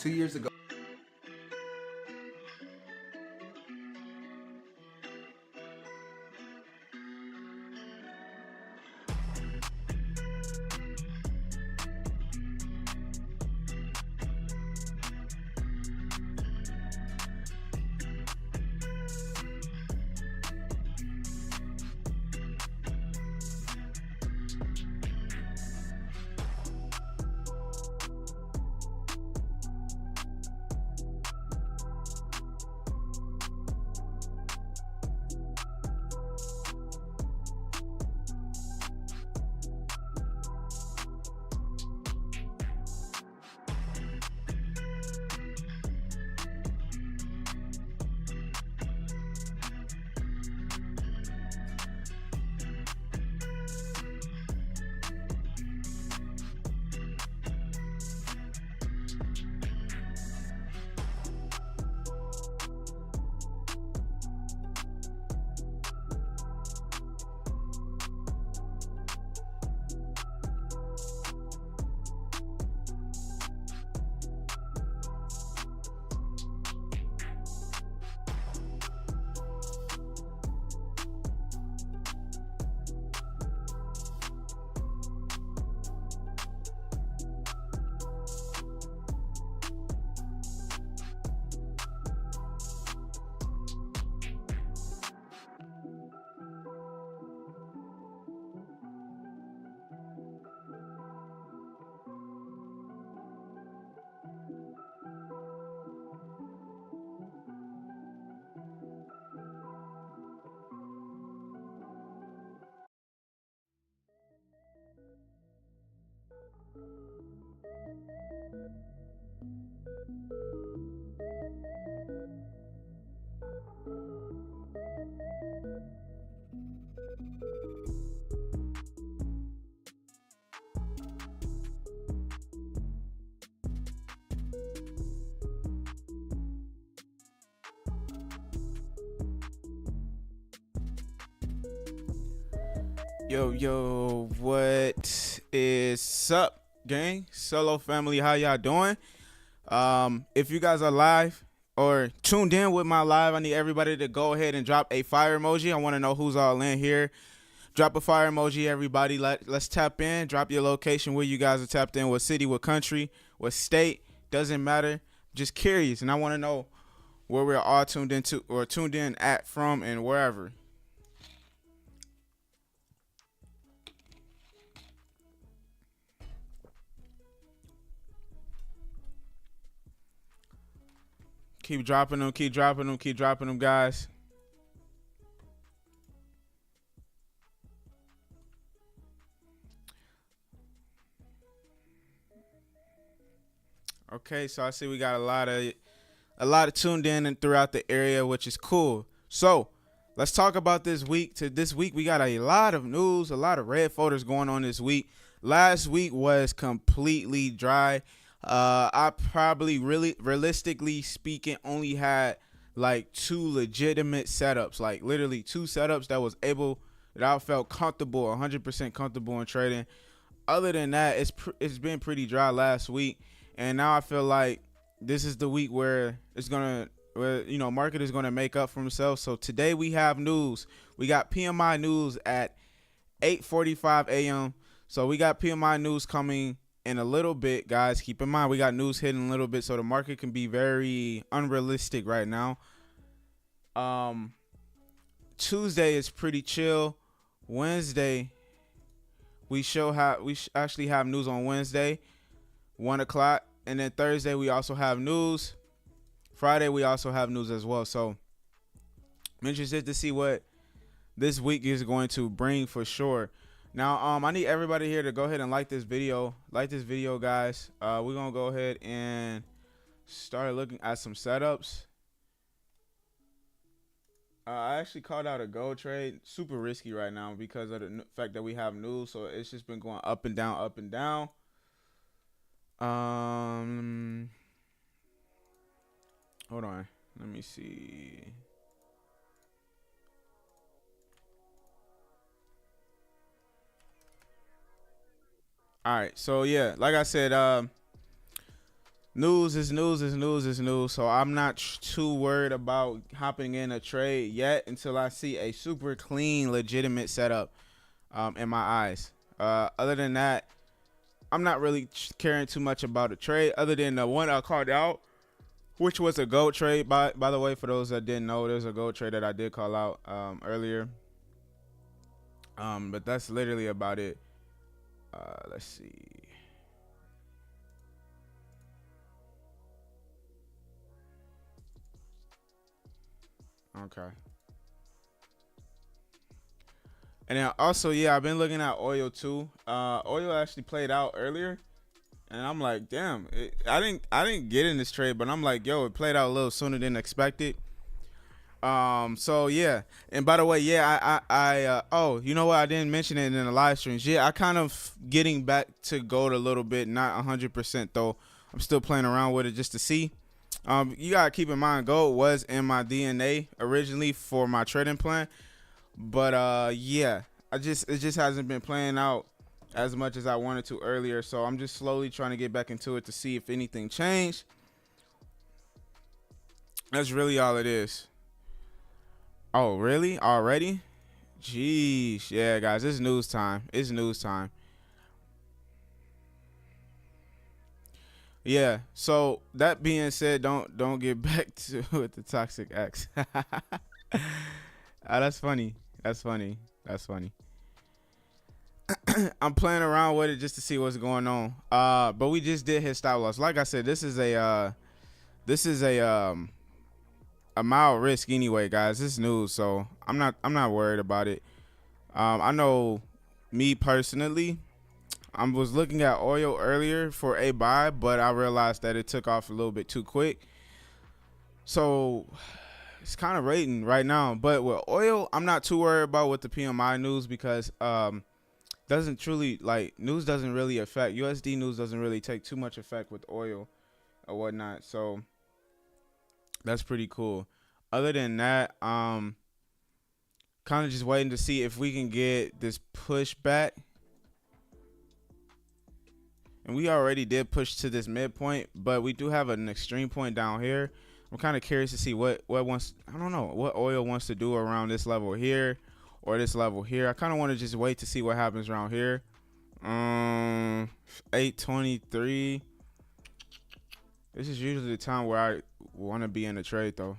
2 years ago. Yo, what is up, gang? Solo family, how y'all doing? If you guys are live or tuned in with my live, I need everybody to go ahead and drop a fire emoji. I want to know who's all in here. Drop a fire emoji, everybody. Let's tap in. Drop your location where you guys are tapped in. What city, what country, what state. Doesn't matter. Just curious, and I want to know where we're all tuned into or tuned in at from and wherever. Keep dropping them, guys. Okay, so I see we got a lot of tuned in and throughout the area, which is cool. So let's talk about this week. This week we got a lot of news, a lot of red folders going on this week. Last week was completely dry. I probably realistically speaking only had like two legitimate setups, like literally two setups that I felt comfortable, 100% comfortable in trading. Other than that, it's been pretty dry last week, and now I feel like this is the week where market is gonna make up for himself. So today we have news. We got PMI news at 8:45 a.m. So we got PMI news coming in a little bit, guys. Keep in mind we got news hitting a little bit, so the market can be very unrealistic right now. Tuesday is pretty chill. Wednesday we actually have news on Wednesday, 1 o'clock, and then Thursday we also have news. Friday we also have news as well. So I'm interested to see what this week is going to bring for sure. Now, I need everybody here to go ahead and like this video. Like this video, guys. We're going to go ahead and start looking at some setups. I actually called out a gold trade. Super risky right now because of the fact that we have news. So it's just been going up and down, up and down. Hold on. Let me see. All right, so yeah, like I said, News is news is news is news. So I'm not too worried about hopping in a trade yet until I see a super clean, legitimate setup in my eyes. Other than that, I'm not really caring too much about a trade. Other than the one I called out, which was a gold trade. By the way, for those that didn't know, there's a gold trade that I did call out earlier. But that's literally about it. Let's see. Okay. And then also, yeah, I've been looking at oil too. Oil actually played out earlier, and I'm like, damn, I didn't get in this trade, but I'm like, yo, it played out a little sooner than expected. So yeah, and by the way, yeah, oh, you know what? I didn't mention it in the live streams. Yeah, I kind of getting back to gold a little bit, not 100% though. I'm still playing around with it just to see. You gotta keep in mind, gold was in my DNA originally for my trading plan, but yeah, it just hasn't been playing out as much as I wanted to earlier. So I'm just slowly trying to get back into it to see if anything changed. That's really all it is. Oh, really? Already? Jeez. Yeah, guys, it's news time. It's news time. Yeah. So that being said, don't get back to with the toxic X. That's funny. That's funny. That's funny. I'm playing around with it just to see what's going on. But we just did hit stop loss. Like I said, this is a mild risk anyway, guys. This is news, so I'm not worried about it. I know me personally, I was looking at oil earlier for a buy, but I realized that it took off a little bit too quick. So it's kind of rating right now. But with oil, I'm not too worried about with the PMI news because doesn't truly like news doesn't really affect USD news doesn't really take too much effect with oil or whatnot. So that's pretty cool. Other than that, kind of just waiting to see if we can get this pushback. And we already did push to this midpoint, but we do have an extreme point down here. I'm kind of curious to see what wants, I don't know, what oil wants to do around this level here or this level here. I kind of want to just wait to see what happens around here. 823. This is usually the time where I want to be in the trade though.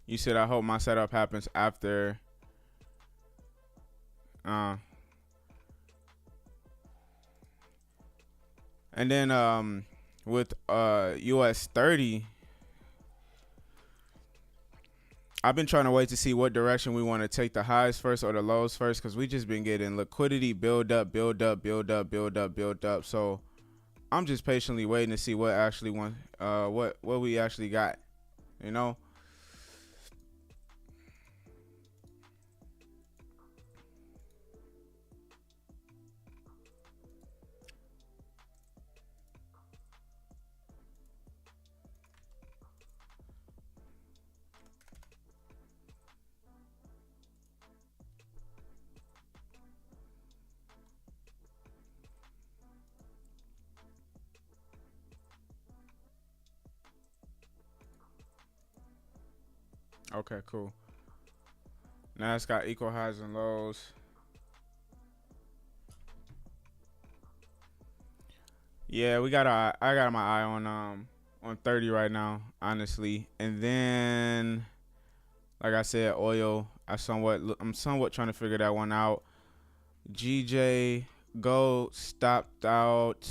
You said I hope my setup happens after. And then with US30, I've been trying to wait to see what direction we want to take the highs first or the lows first, because we just been getting liquidity build up, build up, build up, build up, build up. So I'm just patiently waiting to see what actually what we actually got, you know. Okay, cool. Now it's got equal highs and lows. Yeah, I got my eye on 30 right now, honestly. And then like I said, oil, I'm somewhat trying to figure that one out. GJ gold stopped out,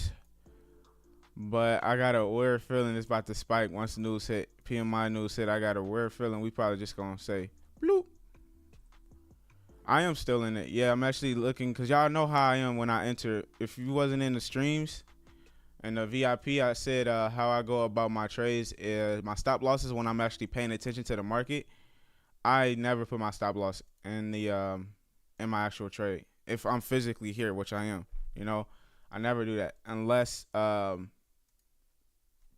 but I got a weird feeling it's about to spike once the news hit. PMI news hit. I got a weird feeling we probably just gonna say bloop. I am still in it. Yeah, I'm actually looking because y'all know how I am when I enter. If you wasn't in the streams and the VIP, I said how I go about my trades is my stop losses when I'm actually paying attention to the market. I never put my stop loss in the in my actual trade if I'm physically here, which I am. You know, I never do that unless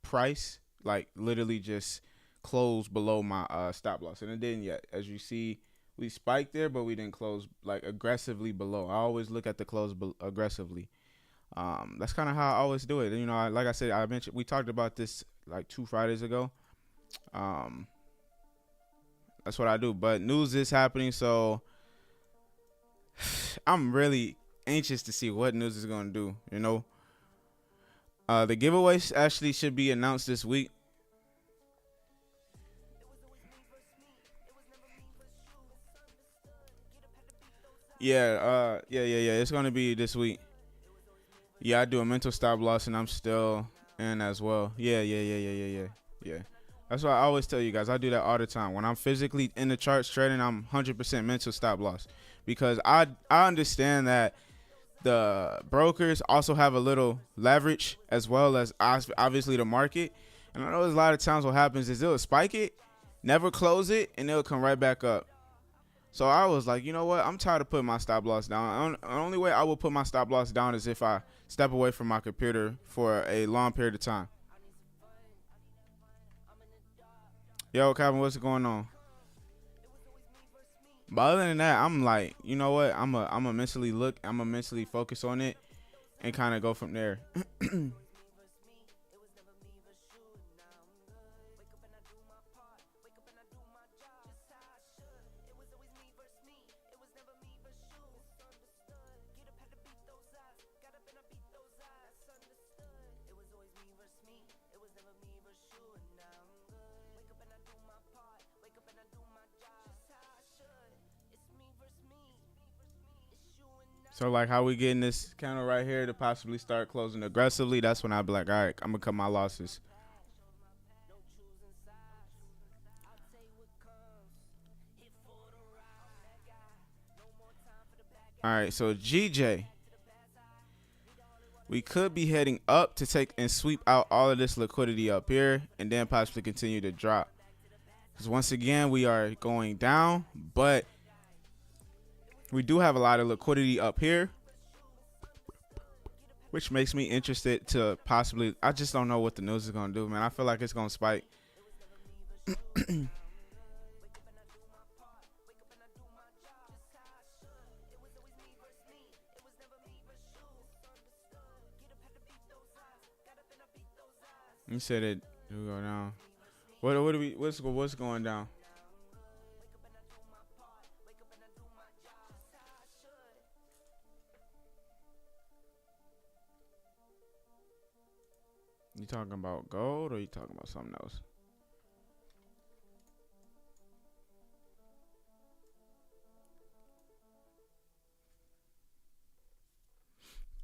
price like literally just closed below my stop loss, and it didn't yet. As you see, we spiked there, but we didn't close like aggressively below. I always look at the close aggressively. That's kind of how I always do it. You know, like I said, I mentioned we talked about this like 2 Fridays ago. Um, that's what I do. But news is happening, so I'm really anxious to see what news is going to do. You know, the giveaways actually should be announced this week. Yeah. It's gonna be this week. Yeah, I do a mental stop loss, and I'm still in as well. Yeah. That's why I always tell you guys. I do that all the time. When I'm physically in the charts trading, I'm 100% mental stop loss because I understand that the brokers also have a little leverage as well as obviously the market. And I know there's a lot of times what happens is they'll spike it, never close it, and they'll come right back up. So I was like, you know what? I'm tired of putting my stop loss down. The only way I will put my stop loss down is if I step away from my computer for a long period of time. Yo, Calvin, what's going on? But other than that, I'm like, you know what? I'm a mentally look. I'm a mentally focus on it and kind of go from there. So like how we getting this candle right here to possibly start closing aggressively, that's when I'll be like, all right, I'm gonna cut my losses. All right, so GJ, we could be heading up to take and sweep out all of this liquidity up here and then possibly continue to drop. Because once again, we are going down, but we do have a lot of liquidity up here, which makes me interested to possibly, I just don't know what the news is going to do, man. I feel like it's going to spike. You said it will go down. What's going down? You talking about gold or you talking about something else?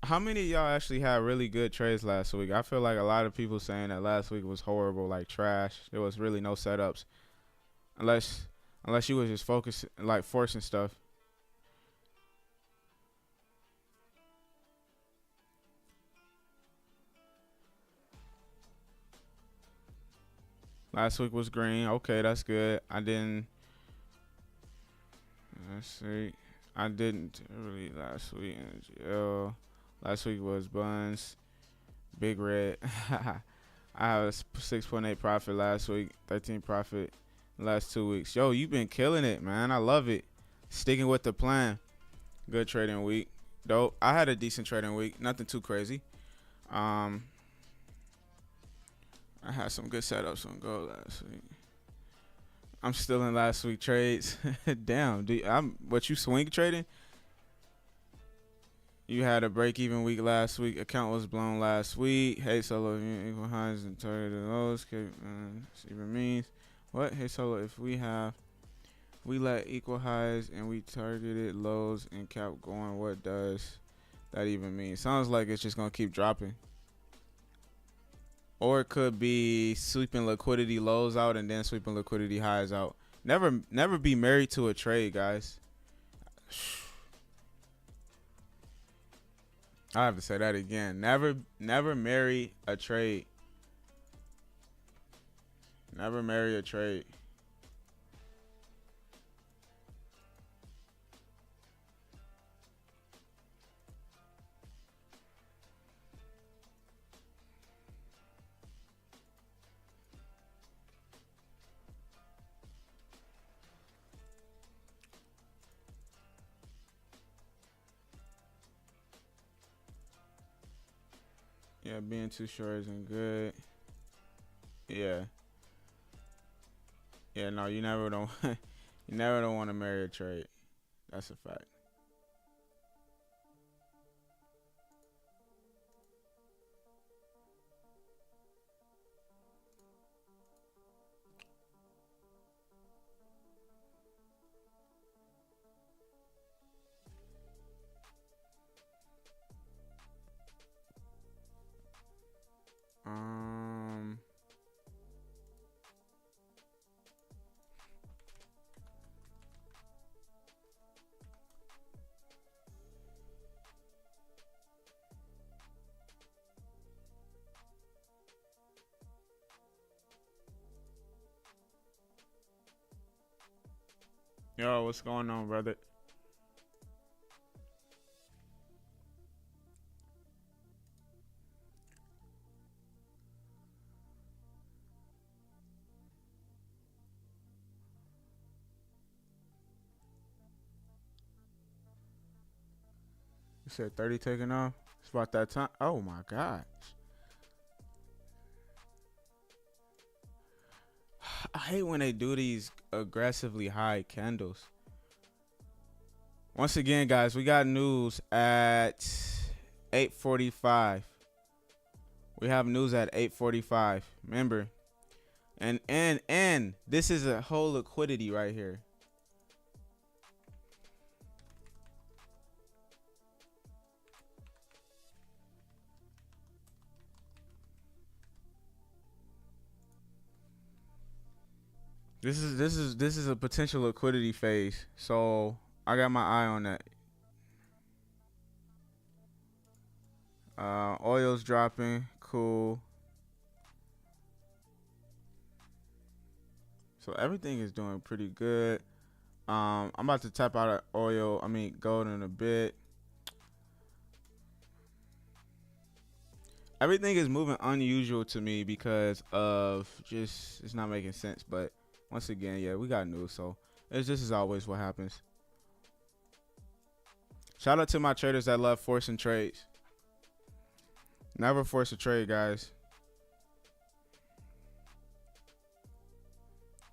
How many of y'all actually had really good trades last week? I feel like a lot of people saying that last week was horrible, like trash. There was really no setups, unless you was just focused, like forcing stuff. Last week was green. Okay, that's good. I didn't. Let's see. I didn't really last week. Last week was buns. Big red. I have a 6.8 profit last week. 13 profit last 2 weeks. Yo, you've been killing it, man. I love it. Sticking with the plan. Good trading week. Dope. I had a decent trading week. Nothing too crazy. I had some good setups on gold last week. I'm still in last week trades. Damn, what you swing trading? You had a break-even week last week. Account was blown last week. Hey solo, equal highs and targeted lows. Even means what? Hey solo, if we let equal highs and we targeted lows and kept going, what does that even mean? Sounds like it's just gonna keep dropping. Or it could be sweeping liquidity lows out and then sweeping liquidity highs out. Never be married to a trade, guys. I have to say that again. Never marry a trade. Never marry a trade. Yeah, being too short isn't good. Yeah. Yeah, no, you never don't you never don't want to marry a trade. That's a fact. Um Yo, what's going on, brother? You said 30 taking off? It's about that time. Oh my gosh. I hate when they do these aggressively high candles. Once again, guys, we got news at 8:45. We have news at 8:45. Remember, and this is a whole liquidity right here. This is a potential liquidity phase. So I got my eye on that. Oil's dropping. Cool. So everything is doing pretty good. I'm about to tap out of gold in a bit. Everything is moving unusual to me because of just it's not making sense. But once again, yeah, we got news, so this is always what happens. Shout out to my traders that love forcing trades. Never force a trade, guys.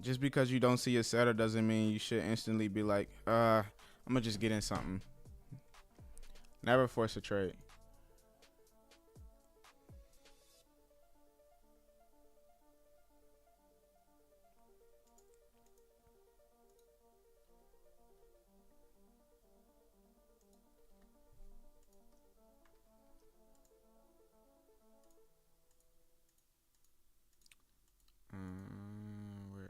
Just because you don't see a setter doesn't mean you should instantly be like, I'm gonna just get in something. Never force a trade. Where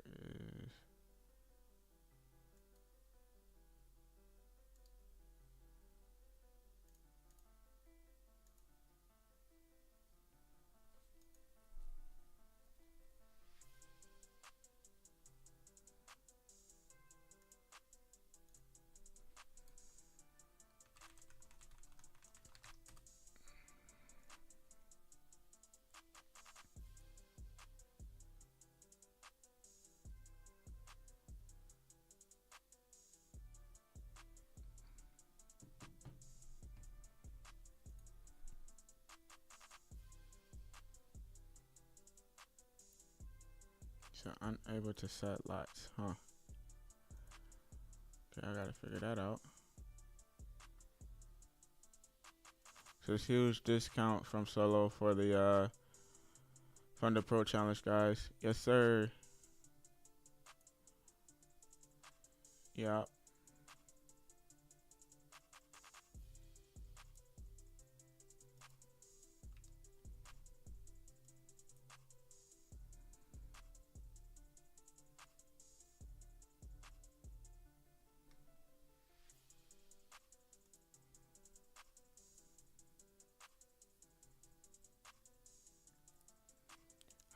is so unable to set lots, huh? Okay, I gotta figure that out. So it's huge discount from solo for the from the pro challenge, guys. Yes, sir. Yeah.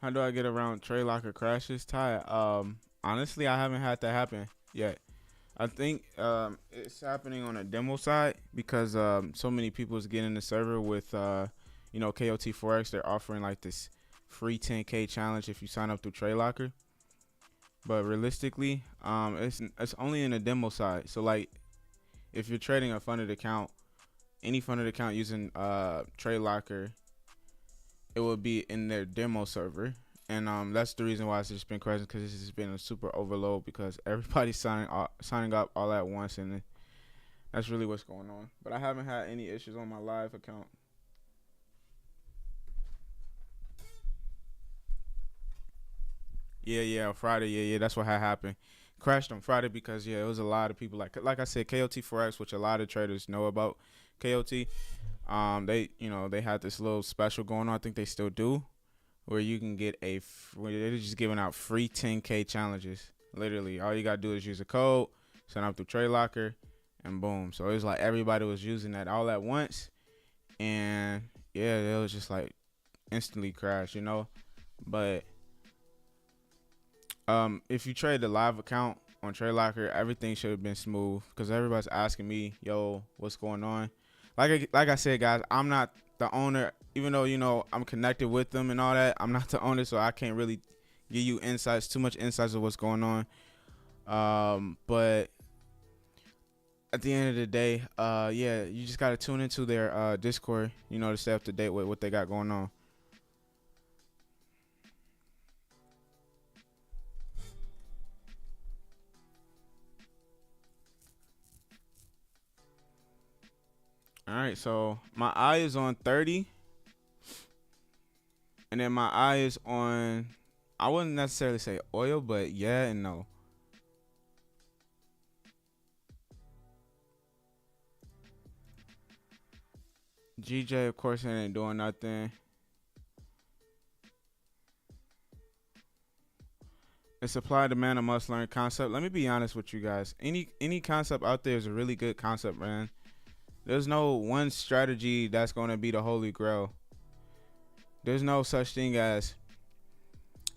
How do I get around trade locker crashes? Ty, honestly, I haven't had that happen yet. I think it's happening on a demo side because so many people is getting the server with KOT Forex. They're offering like this free 10K challenge if you sign up through Trade Locker. But realistically, it's only in a demo side. So like, if you're trading a funded account, any funded account using Trade Locker, it would be in their demo server. And that's the reason why it's just been crashing, because it's just been a super overload because everybody's signing up all at once, and that's really what's going on. But I haven't had any issues on my live account. Yeah, Friday. Yeah, that's what had happened. Crashed on Friday because it was a lot of people like I said, KOT Forex, which a lot of traders know about KOT. They had this little special going on. I think they still do, where you can get where they're just giving out free 10K challenges. Literally, all you gotta do is use a code, sign up through Trade Locker, and boom. So it was like everybody was using that all at once, and yeah, it was just like instantly crash. But if you trade the live account on Trade Locker, everything should have been smooth because everybody's asking me, yo, what's going on? Like I said, guys, I'm not the owner, even though I'm connected with them and all that. I'm not the owner, so I can't really give you too much insights of what's going on. But at the end of the day, yeah, you just gotta tune into their Discord, to stay up to date with what they got going on. All right, so my eye is on 30, and then my eye is on, I wouldn't necessarily say oil, but yeah and no. GJ, of course, it ain't doing nothing. It's supply, demand, a must learn concept. Let me be honest with you guys. Any concept out there is a really good concept, man. There's no one strategy that's going to be the holy grail. There's no such thing as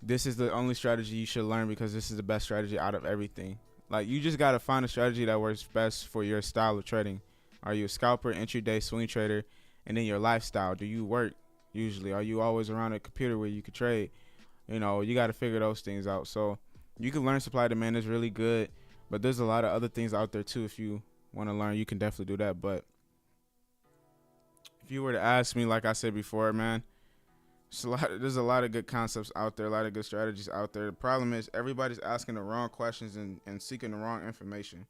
this is the only strategy you should learn because this is the best strategy out of everything. Like, you just got to find a strategy that works best for your style of trading. Are you a scalper, intraday, swing trader? And then your lifestyle. Do you work usually? Are you always around a computer where you could trade? You got to figure those things out. So you can learn supply demand is really good, but there's a lot of other things out there too. If you want to learn, you can definitely do that. But if you were to ask me, like I said before, man, there's a lot of good concepts out there, a lot of good strategies out there. The problem is everybody's asking the wrong questions and seeking the wrong information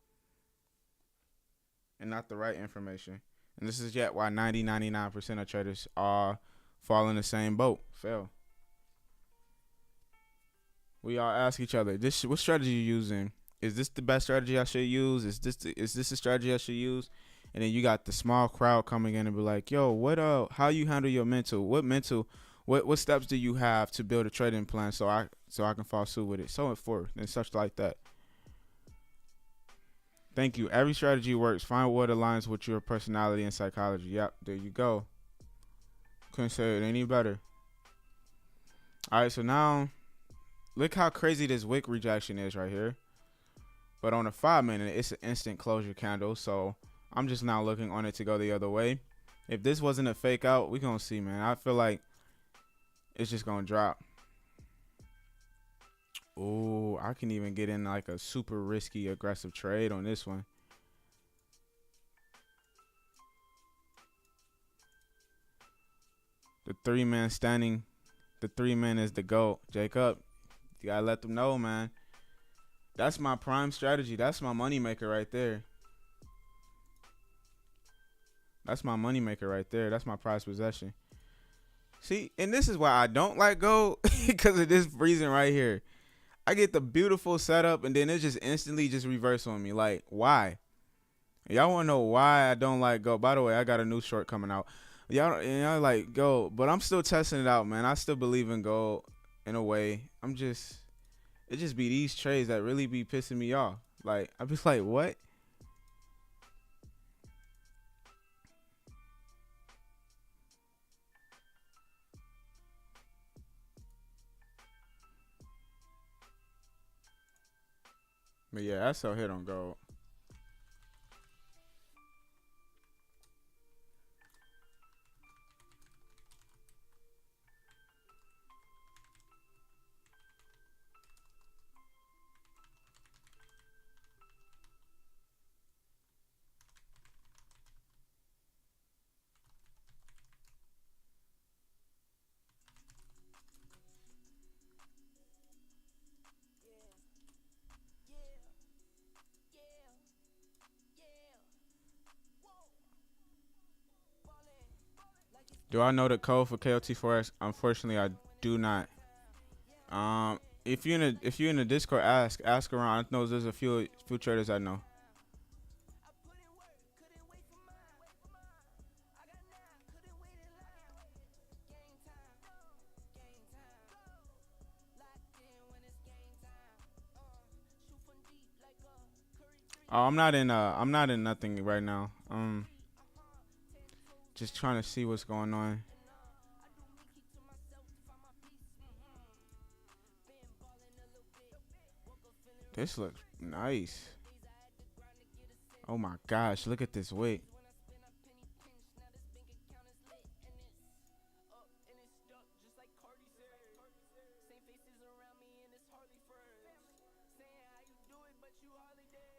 and not the right information. And this is yet why 99% of traders are fall in the same boat, fail. We all ask each other, what strategy you using? Is this the best strategy I should use? Is this the strategy I should use? And then you got the small crowd coming in and be like, yo, how you handle your mental? What steps do you have to build a trading plan so I can follow suit with it? So forth and such like that. Thank you. Every strategy works. Find what aligns with your personality and psychology. Yep, there you go. Couldn't say it any better. All right, so now look how crazy this wick rejection is right here. But on a 5-minute, it's an instant closure candle. So I'm just now looking on it to go the other way. If this wasn't a fake out, we're going to see, man. I feel like it's just going to drop. Oh, I can even get in like a super risky, aggressive trade on this one. The 3-man standing. The 3-man is the GOAT. Jacob, you got to let them know, man. That's my prime strategy. That's my moneymaker right there. That's my moneymaker right there. That's my prized possession. See, and this is why I don't like gold, because of this reason right here. I get the beautiful setup, and then it just instantly just reverse on me. Like, why? Y'all want to know why I don't like gold? By the way, I got a new short coming out. Y'all like gold, but I'm still testing it out, man. I still believe in gold in a way. It just be these trades that really be pissing me off. Like, I'm just like, what? But yeah, I sell hit on gold. Do I know the code for KOT Forex? Unfortunately, I do not. If you're in the Discord, ask around. I know there's a few traders I know. Oh, I'm not in nothing right now. Just trying to see what's going on. This looks nice. Oh my gosh, look at this weight.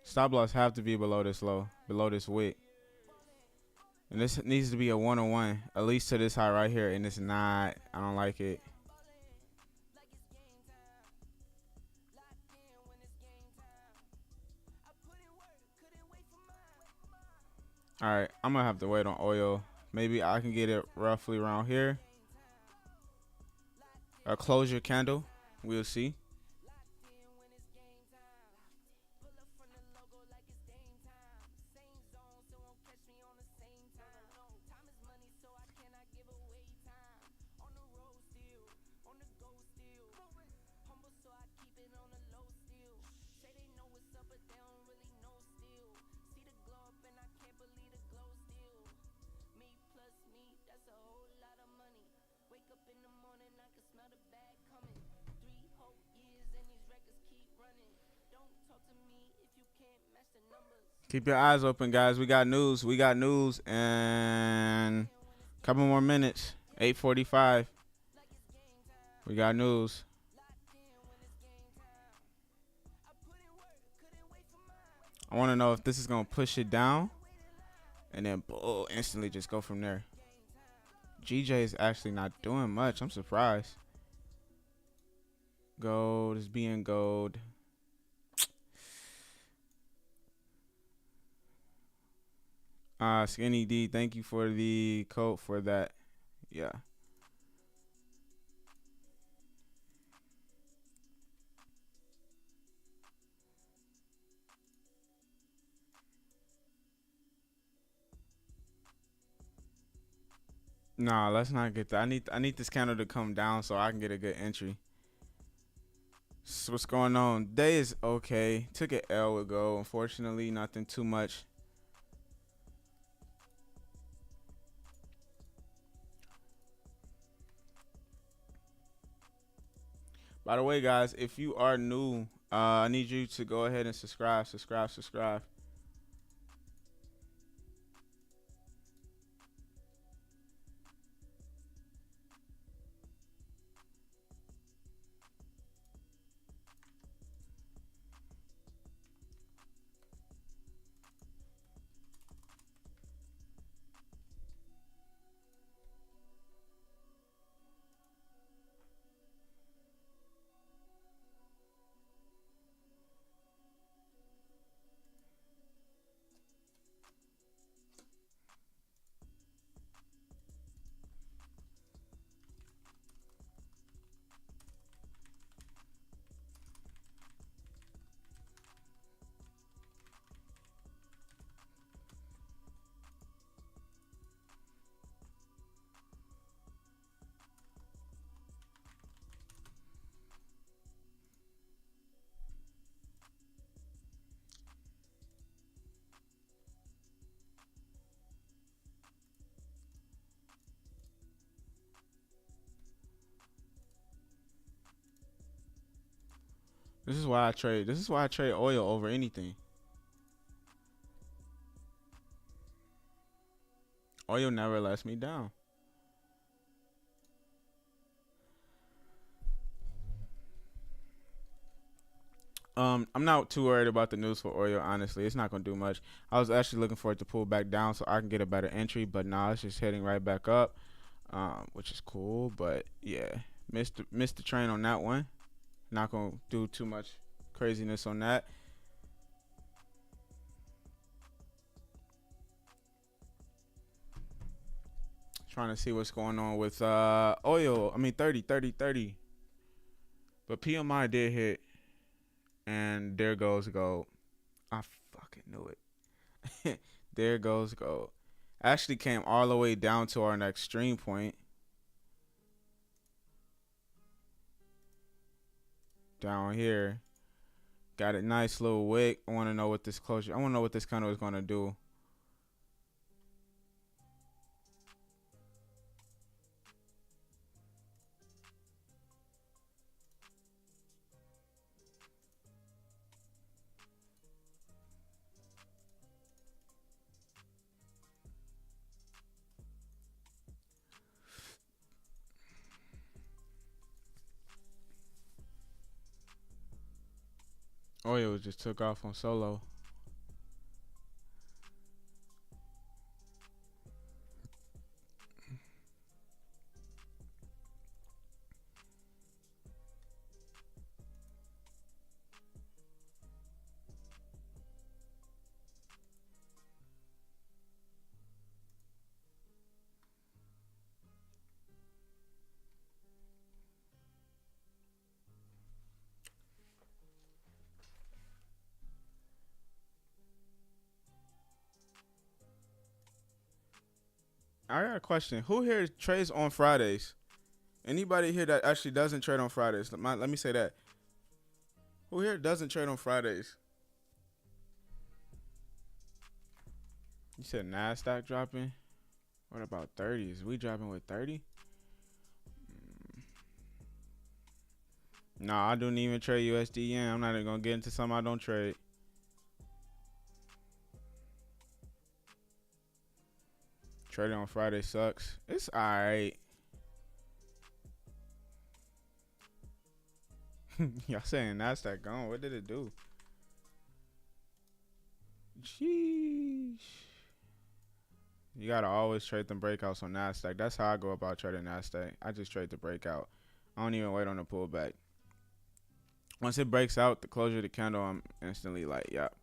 Stop loss have to be below this low, below this weight. And this needs to be a 101, at least to this high right here, and it's not. I don't like it. All right, I'm gonna have to wait on oil. Maybe I can get it roughly around here. A closure candle, we'll see. Keep your eyes open, guys. We got news. We got news, and a couple more minutes. 8:45. We got news. I want to know if this is gonna push it down, and then instantly just go from there. GJ is actually not doing much. I'm surprised. Gold is being gold. Skinny D, thank you for the code for that. Yeah. Nah, let's not get that. I need this candle to come down so I can get a good entry. So what's going on? Day is okay. Took an L with gold. Unfortunately, nothing too much. By the way, guys, if you are new, I need you to go ahead and subscribe. This is why I trade. This is why I trade oil over anything. Oil never lets me down. I'm not too worried about the news for oil, honestly. It's not gonna do much. I was actually looking for it to pull back down so I can get a better entry, but now it's just heading right back up, which is cool. But yeah, missed the train on that one. Not gonna do too much craziness on that. Trying to see what's going on with oil. I mean 30. But PMI did hit, and there goes gold. I fucking knew it. There goes gold. Actually came all the way down to our next extreme point. Down here. Got a nice little wick. I want to know what this closure. I want to know what this candle is going to do. Oil just took off on solo. I got a question. Who here trades on Fridays? Anybody here that actually doesn't trade on Fridays? Let me say that. Who here doesn't trade on Fridays? You said NASDAQ dropping? What about 30s? We dropping with 30? Nah, I don't even trade USD yen. I'm not even going to get into something I don't trade. Trading on Friday sucks. It's alright. Y'all saying NASDAQ gone. What did it do? Sheesh. You gotta always trade them breakouts on NASDAQ. That's how I go about trading NASDAQ. I just trade the breakout. I don't even wait on the pullback. Once it breaks out, the closure of the candle, I'm instantly like, yep.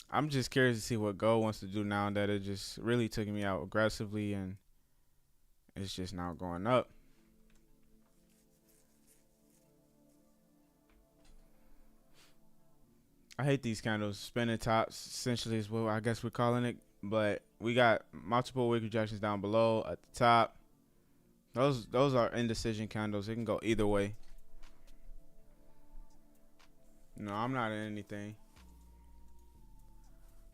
I'm just curious to see what gold wants to do now that it just really took me out aggressively and it's just now going up. I hate these candles. Spinning tops essentially is what I guess we're calling it. But we got multiple wick rejections down below at the top. Those are indecision candles. It can go either way. No, I'm not in anything.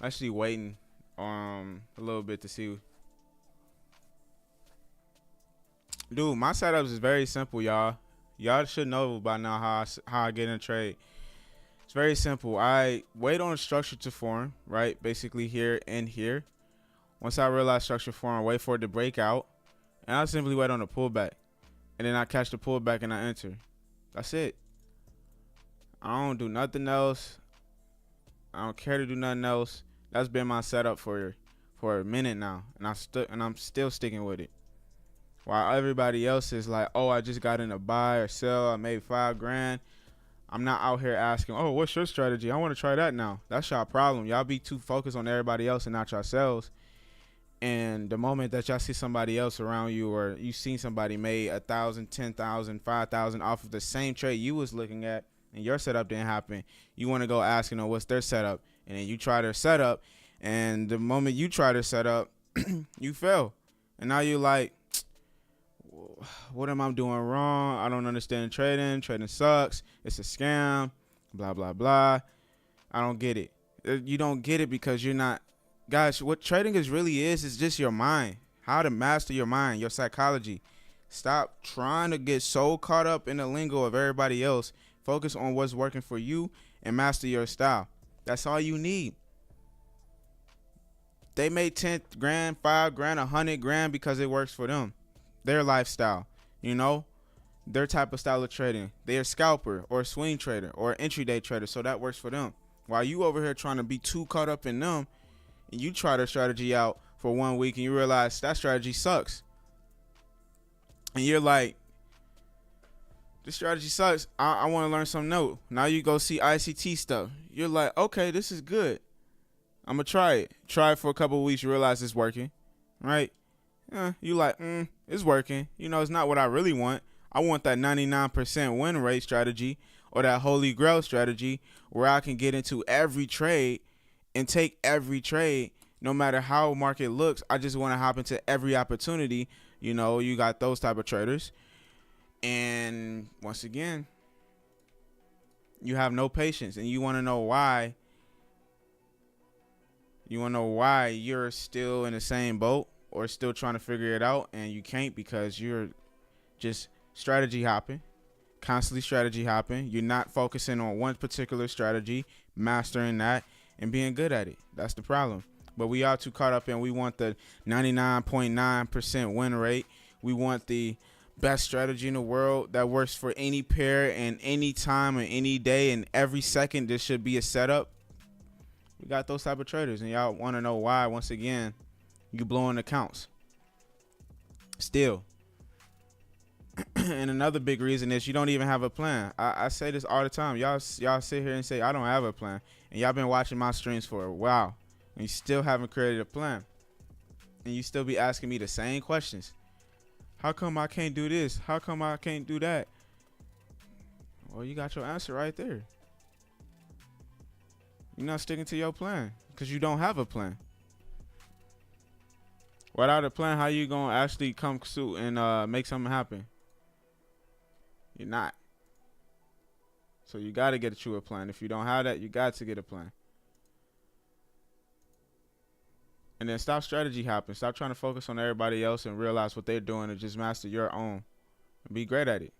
Actually waiting a little bit to see. Dude, my setups is very simple, y'all. Y'all should know by now how I get in a trade. It's very simple. I wait on a structure to form, right? Basically here and here. Once I realize structure form, I wait for it to break out. And I simply wait on a pullback. And then I catch the pullback and I enter. That's it. I don't do nothing else. I don't care to do nothing else. That's been my setup for a minute now, and I'm still sticking with it. While everybody else is like, oh, I just got in a buy or sell, I made $5,000. I'm not out here asking, oh, what's your strategy? I want to try that now. That's y'all problem. Y'all be too focused on everybody else and not yourselves. And the moment that y'all see somebody else around you, or you seen somebody made 1,000, 10,000, 5,000 off of the same trade you was looking at, and your setup didn't happen, you want to go asking them what's their setup. And then you try their setup, and the moment you try their setup, you fail. And now you're like, what am I doing wrong? I don't understand trading. Trading sucks. It's a scam. Blah, blah, blah. I don't get it. You don't get it because you're not. Guys, what trading really is just your mind. How to master your mind, your psychology. Stop trying to get so caught up in the lingo of everybody else. Focus on what's working for you and master your style. That's all you need. They made 10 grand, 5 grand, 100 grand because it works for them. Their lifestyle, you know, their type of style of trading. They're a scalper or a swing trader or an intraday trader, so that works for them. While you over here trying to be too caught up in them, and you try their strategy out for 1 week and you realize that strategy sucks. And you're like, this strategy sucks. I want to learn something new. Now you go see ICT stuff. You're like, okay, this is good. I'm gonna try it. Try it for a couple of weeks. You realize it's working, right? You like, it's working. You know, it's not what I really want. I want that 99% win rate strategy or that holy grail strategy where I can get into every trade and take every trade no matter how market looks. I just want to hop into every opportunity. You know, you got those type of traders. And once again, you have no patience and you want to know why. You want to know why you're still in the same boat or still trying to figure it out, and you can't because you're just strategy hopping, constantly strategy hopping. You're not focusing on one particular strategy, mastering that, and being good at it. That's the problem. But we are too caught up in we want the 99.9% win rate. We want the best strategy in the world that works for any pair and any time and any day and every second. There should be a setup. We got those type of traders, and y'all want to know why. Once again, you blowing accounts still. And another big reason is you don't even have a plan. I say this all the time. Y'all sit here and say I don't have a plan, and y'all been watching my streams for a while, and you still haven't created a plan, and you still be asking me the same questions. How come I can't do this? How come I can't do that? Well, you got your answer right there. You're not sticking to your plan because you don't have a plan. Without a plan, how you gonna actually come suit and make something happen? You're not. So you got to get you a plan. If you don't have that, you got to get a plan. And then stop strategy hopping. Stop trying to focus on everybody else and realize what they're doing and just master your own and be great at it.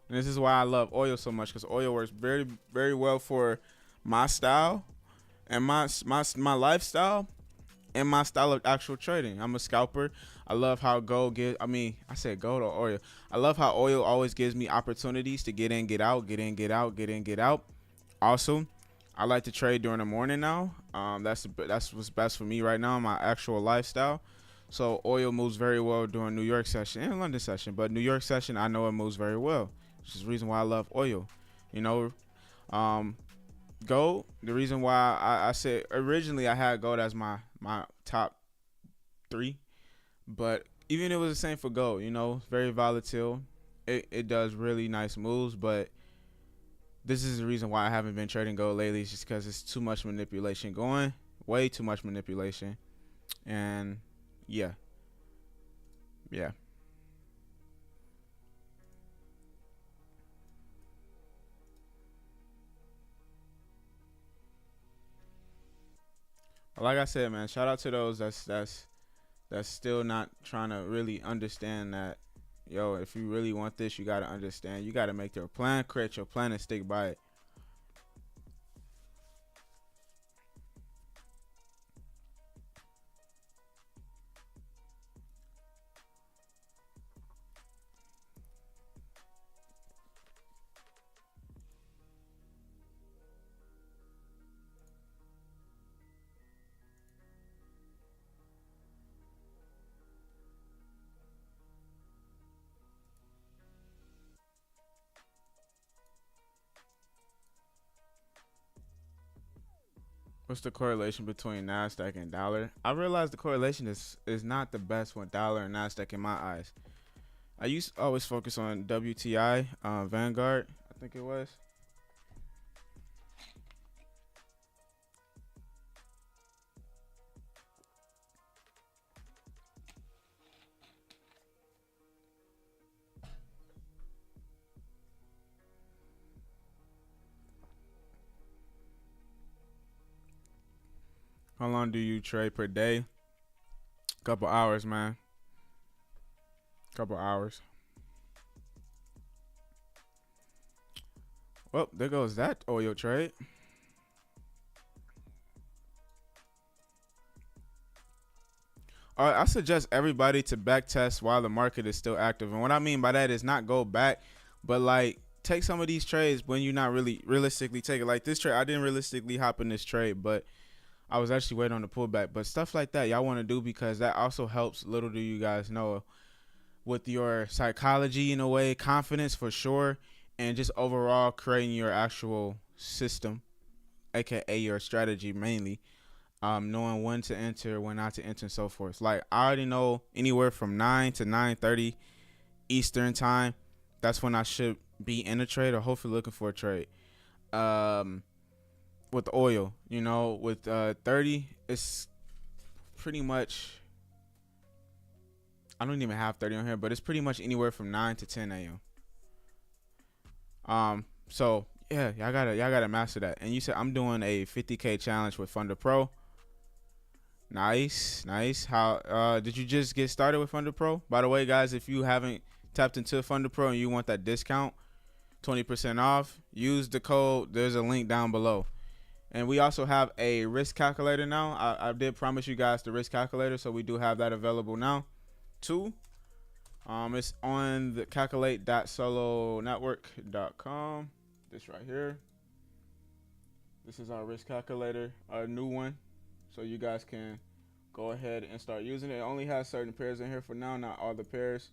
And this is why I love oil so much, because oil works very, very well for my style and my lifestyle and my style of actual trading. I'm a scalper. I love how gold I said gold or oil. I love how oil always gives me opportunities to get in, get out, get in, get out, get in, get out. Also, I like to trade during the morning now. That's what's best for me right now in my actual lifestyle. So oil moves very well during New York session and London session, but New York session I know it moves very well, which is the reason why I love oil. You know, gold. The reason why I said originally I had gold as my top 3, but even it was the same for gold. You know, very volatile. It does really nice moves, but this is the reason why I haven't been trading gold lately. It's just because it's too much manipulation going, way too much manipulation, and yeah. Like I said, man, shout out to those that's still not trying to really understand that, yo, if you really want this, you got to understand. You got to make your plan, create your plan, and stick by it. What's the correlation between NASDAQ and dollar? I realize the correlation is not the best with dollar and NASDAQ in my eyes. I used to always focus on WTI, Vanguard, I think it was. How long do you trade per day? Couple hours, man. Couple hours. Well, there goes that oil trade. All right, I suggest everybody to back test while the market is still active. And what I mean by that is not go back, but like take some of these trades when you're not really realistically taking. Like this trade, I didn't realistically hop in this trade, but I was actually waiting on the pullback, but stuff like that y'all want to do because that also helps. Little do you guys know, with your psychology in a way, confidence for sure, and just overall creating your actual system, aka your strategy mainly. Knowing when to enter, when not to enter, and so forth. Like I already know anywhere from 9 to 9:30 Eastern time. That's when I should be in a trade or hopefully looking for a trade. With oil, with 30, it's pretty much. I don't even have 30 on here, but it's pretty much anywhere from 9 to 10 a.m. So yeah, y'all gotta master that. And you said I'm doing a 50K challenge with Funder Pro. Nice. How did you just get started with Funder Pro? By the way, guys, if you haven't tapped into Funder Pro and you want that discount, 20% off, use the code. There's a link down below. And we also have a risk calculator now. I did promise you guys the risk calculator, so we do have that available now too. It's on the calculate.solonetwork.com. This right here. This is our risk calculator, our new one. So you guys can go ahead and start using it. It only has certain pairs in here for now, not all the pairs.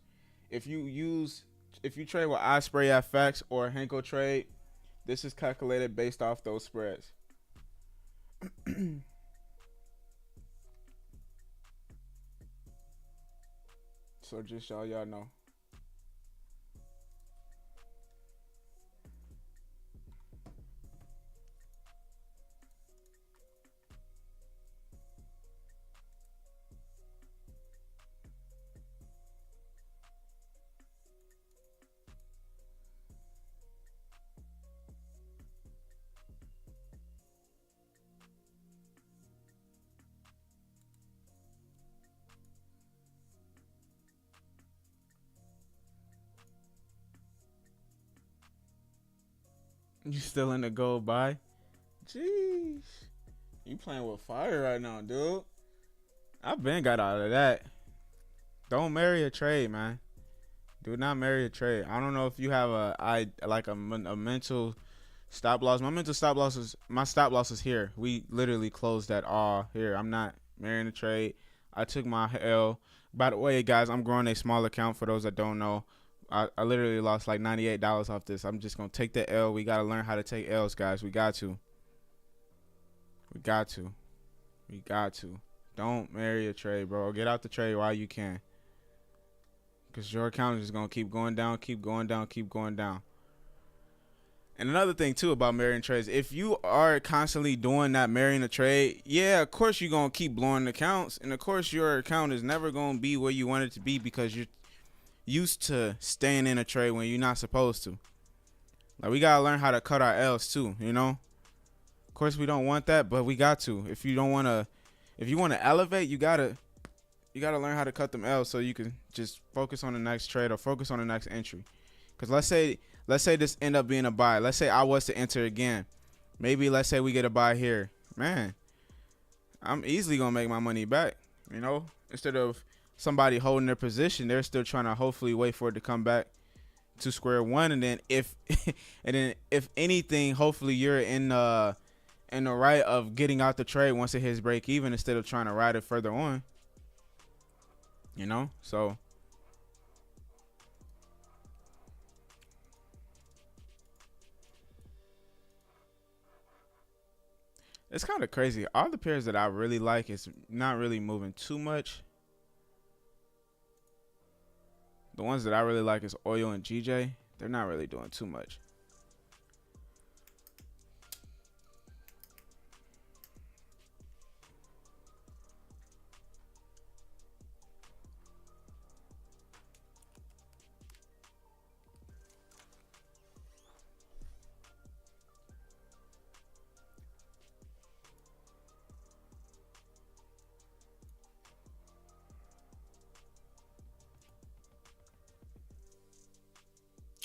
If you trade with iSpray FX or Henko Trade, this is calculated based off those spreads. So just y'all know. You still in the gold buy? Jeez. You playing with fire right now, dude. I've been got out of that. Don't marry a trade, man. Do not marry a trade. I don't know if you have a mental stop loss. My stop loss is here. We literally closed that all here. I'm not marrying a trade. I took my L. By the way, guys, I'm growing a small account for those that don't know. I literally lost like $98 off this. I'm just going to take the L. We got to learn how to take L's, guys. We got to. Don't marry a trade, bro. Get out the trade while you can. Because your account is just going to keep going down. And another thing, too, about marrying trades, if you are constantly doing that, marrying a trade, yeah, of course you're going to keep blowing accounts. And, of course, your account is never going to be where you want it to be because you're used to staying in a trade when you're not supposed to. Like, we got to learn how to cut our L's, too, Of course, we don't want that, but we got to. If you want to elevate, you got to learn how to cut them L's so you can just focus on the next trade or focus on the next entry. Because let's say this end up being a buy. Let's say I was to enter again. Maybe let's say we get a buy here. Man, I'm easily going to make my money back, Instead of somebody holding their position, they're still trying to hopefully wait for it to come back to square one. And then if anything, hopefully you're in the right of getting out the trade once it hits break even instead of trying to ride it further on. So it's kind of crazy. All the pairs that I really like is not really moving too much. The ones that I really like is Oil and GJ. They're not really doing too much.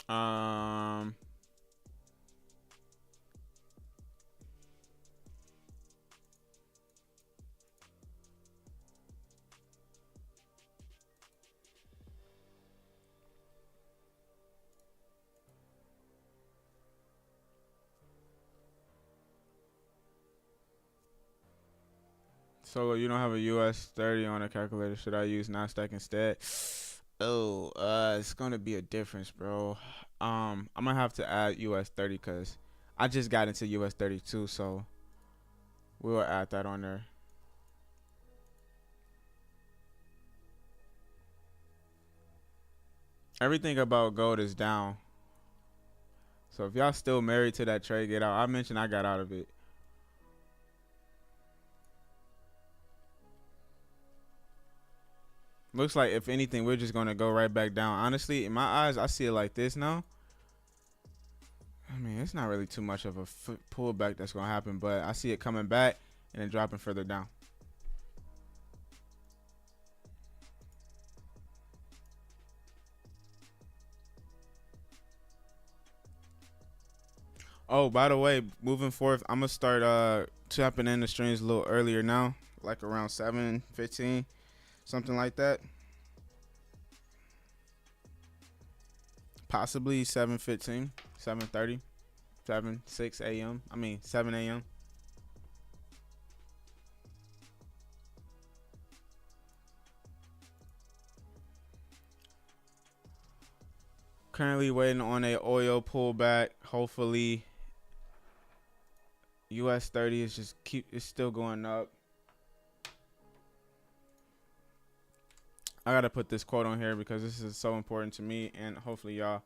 Um, So you don't have a US30 on a calculator. Should I use NASDAQ instead? Oh, it's gonna be a difference, bro. I'm gonna have to add US30 because I just got into US32, so we'll add that on there. Everything about gold is down. So if y'all still married to that trade, get out. I mentioned I got out of it. Looks like if anything, we're just gonna go right back down. Honestly, in my eyes, I see it like this now. I mean, it's not really too much of a pullback that's gonna happen, but I see it coming back and then dropping further down. Oh, by the way, moving forth, I'm gonna start tapping in the streams a little earlier now, like around 7:15, something like that. Possibly 7:15, 7:30, 6 a.m. I mean 7 a.m. Currently waiting on a oil pullback. Hopefully, US30 is it's still going up. I gotta put this quote on here because this is so important to me and hopefully y'all.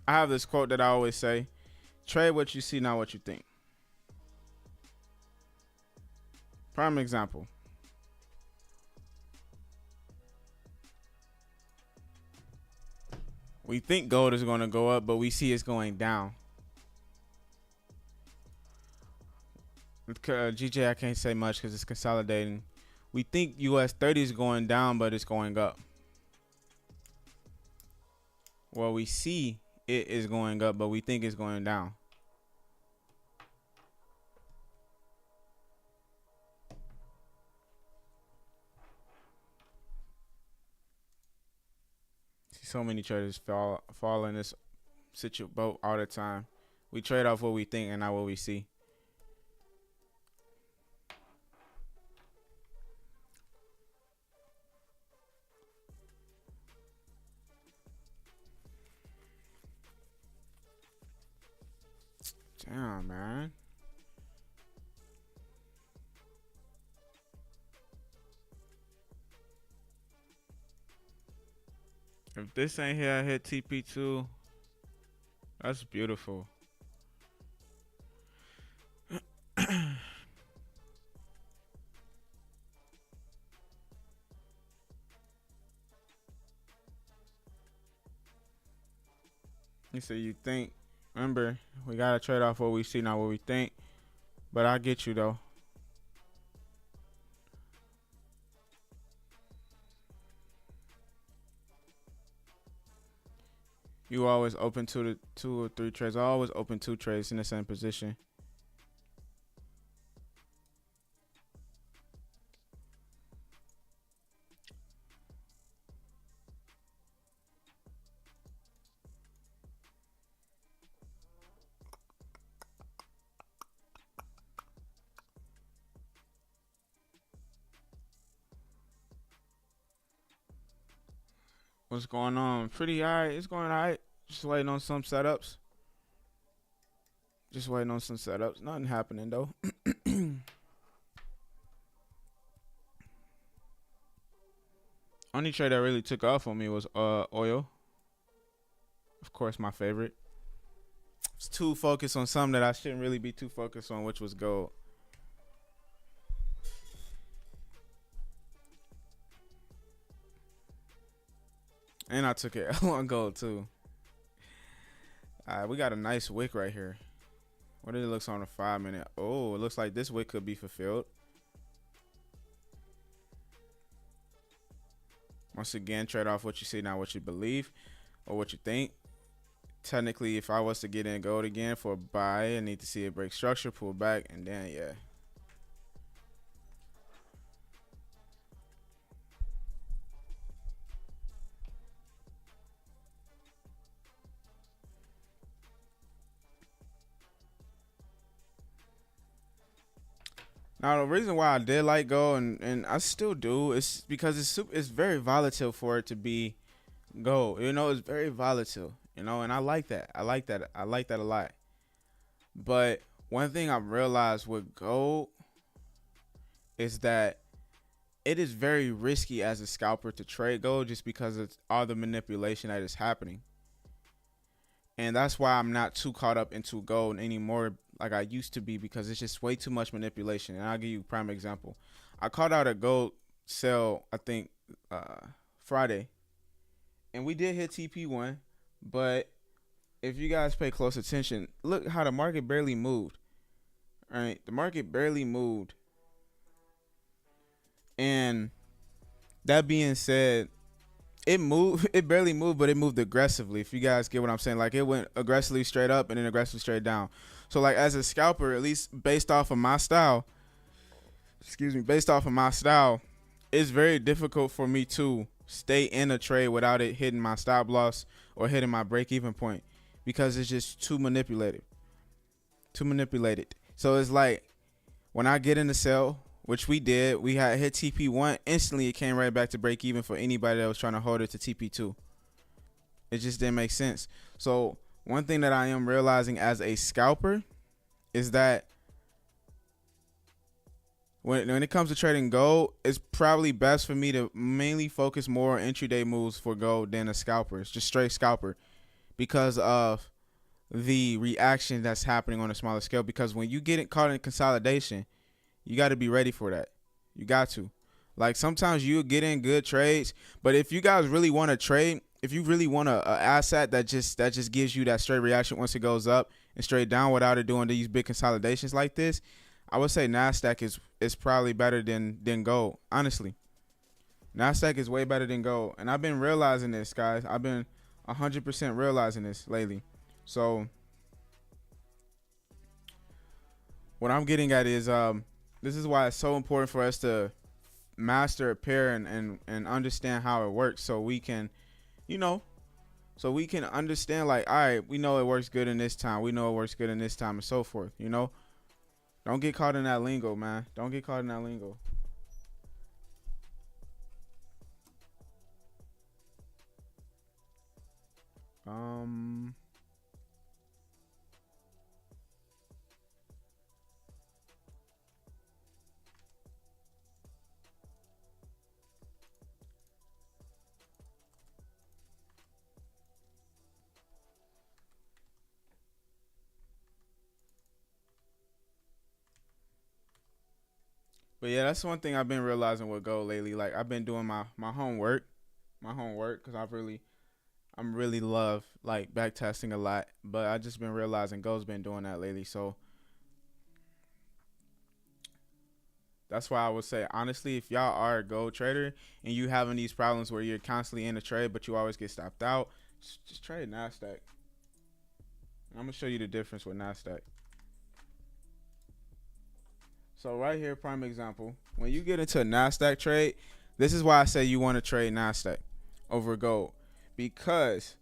I have this quote that I always say: trade what you see, not what you think. Prime example. We think gold is going to go up, but we see it's going down. GJ, I can't say much because it's consolidating. We think US30 is going down, but it's going up. Well, we see it is going up, but we think it's going down. See so many traders fall in this boat all the time. We trade off what we think and not what we see. Damn, man. If this ain't here, I hit TP2. That's beautiful. You say you think. Remember, we gotta trade off what we see, not what we think. But I get you though. You always open the 2 or 3 trades. I always open 2 trades in the same position. What's going on? Pretty alright. It's going alright. Just waiting on some setups. Nothing happening though. Only trade that really took off on me was oil. Of course, my favorite. It's too focused on something that I shouldn't really be too focused on, which was gold. And I took it on gold too. Alright, we got a nice wick right here. What did it look on a 5-minute? Oh, it looks like this wick could be fulfilled. Once again, trade off what you see, not what you believe or what you think. Technically, if I was to get in gold again for a buy, I need to see it break structure, pull back, and then yeah. Now the reason why I did like gold and I still do is because it's very volatile for it to be gold. You know, it's very volatile. You know, and I like that. I like that. I like that a lot. But one thing I've realized with gold is that it is very risky as a scalper to trade gold just because of all the manipulation that is happening. And that's why I'm not too caught up into gold anymore like I used to be, because it's just way too much manipulation. And I'll give you a prime example. I caught out a gold sell, I think, Friday. And we did hit TP1. But if you guys pay close attention, look how the market barely moved. All right, the market barely moved. And that being said, it moved. It barely moved, but it moved aggressively. If you guys get what I'm saying, like it went aggressively straight up and then aggressively straight down. So like as a scalper, at least based off of my style, based off of my style, it's very difficult for me to stay in a trade without it hitting my stop loss or hitting my break even point, because it's just too manipulated. So it's like when I get in the sell, which we did, we had hit TP1, instantly it came right back to break even for anybody that was trying to hold it to TP2. It just didn't make sense. So one thing that I am realizing as a scalper is that when it comes to trading gold, it's probably best for me to mainly focus more on intraday moves for gold than a scalper. It's just straight scalper, because of the reaction that's happening on a smaller scale. Because when you get caught in consolidation, you got to be ready for that. You got to. Like sometimes you'll get in good trades, but if you guys really want to trade, if you really want a asset that just gives you that straight reaction once it goes up and straight down without it doing these big consolidations like this, I would say Nasdaq is probably better than gold. Honestly, Nasdaq is way better than gold, and I've been realizing this, guys. I've been 100% realizing this lately. So what I'm getting at is this is why it's so important for us to master a pair and understand how it works, so we can, understand, like, all right, we know it works good in this time, we know it works good in this time, and so forth. Don't get caught in that lingo, man. Don't get caught in that lingo. But yeah, that's one thing I've been realizing with gold lately. Like I've been doing my homework, because I'm really love like back testing a lot. But I just been realizing gold's been doing that lately. So that's why I would say, honestly, if y'all are a gold trader and you having these problems where you're constantly in a trade but you always get stopped out, just trade Nasdaq. I'm gonna show you the difference with Nasdaq. So right here, prime example, when you get into a Nasdaq trade, this is why I say you want to trade Nasdaq over gold, because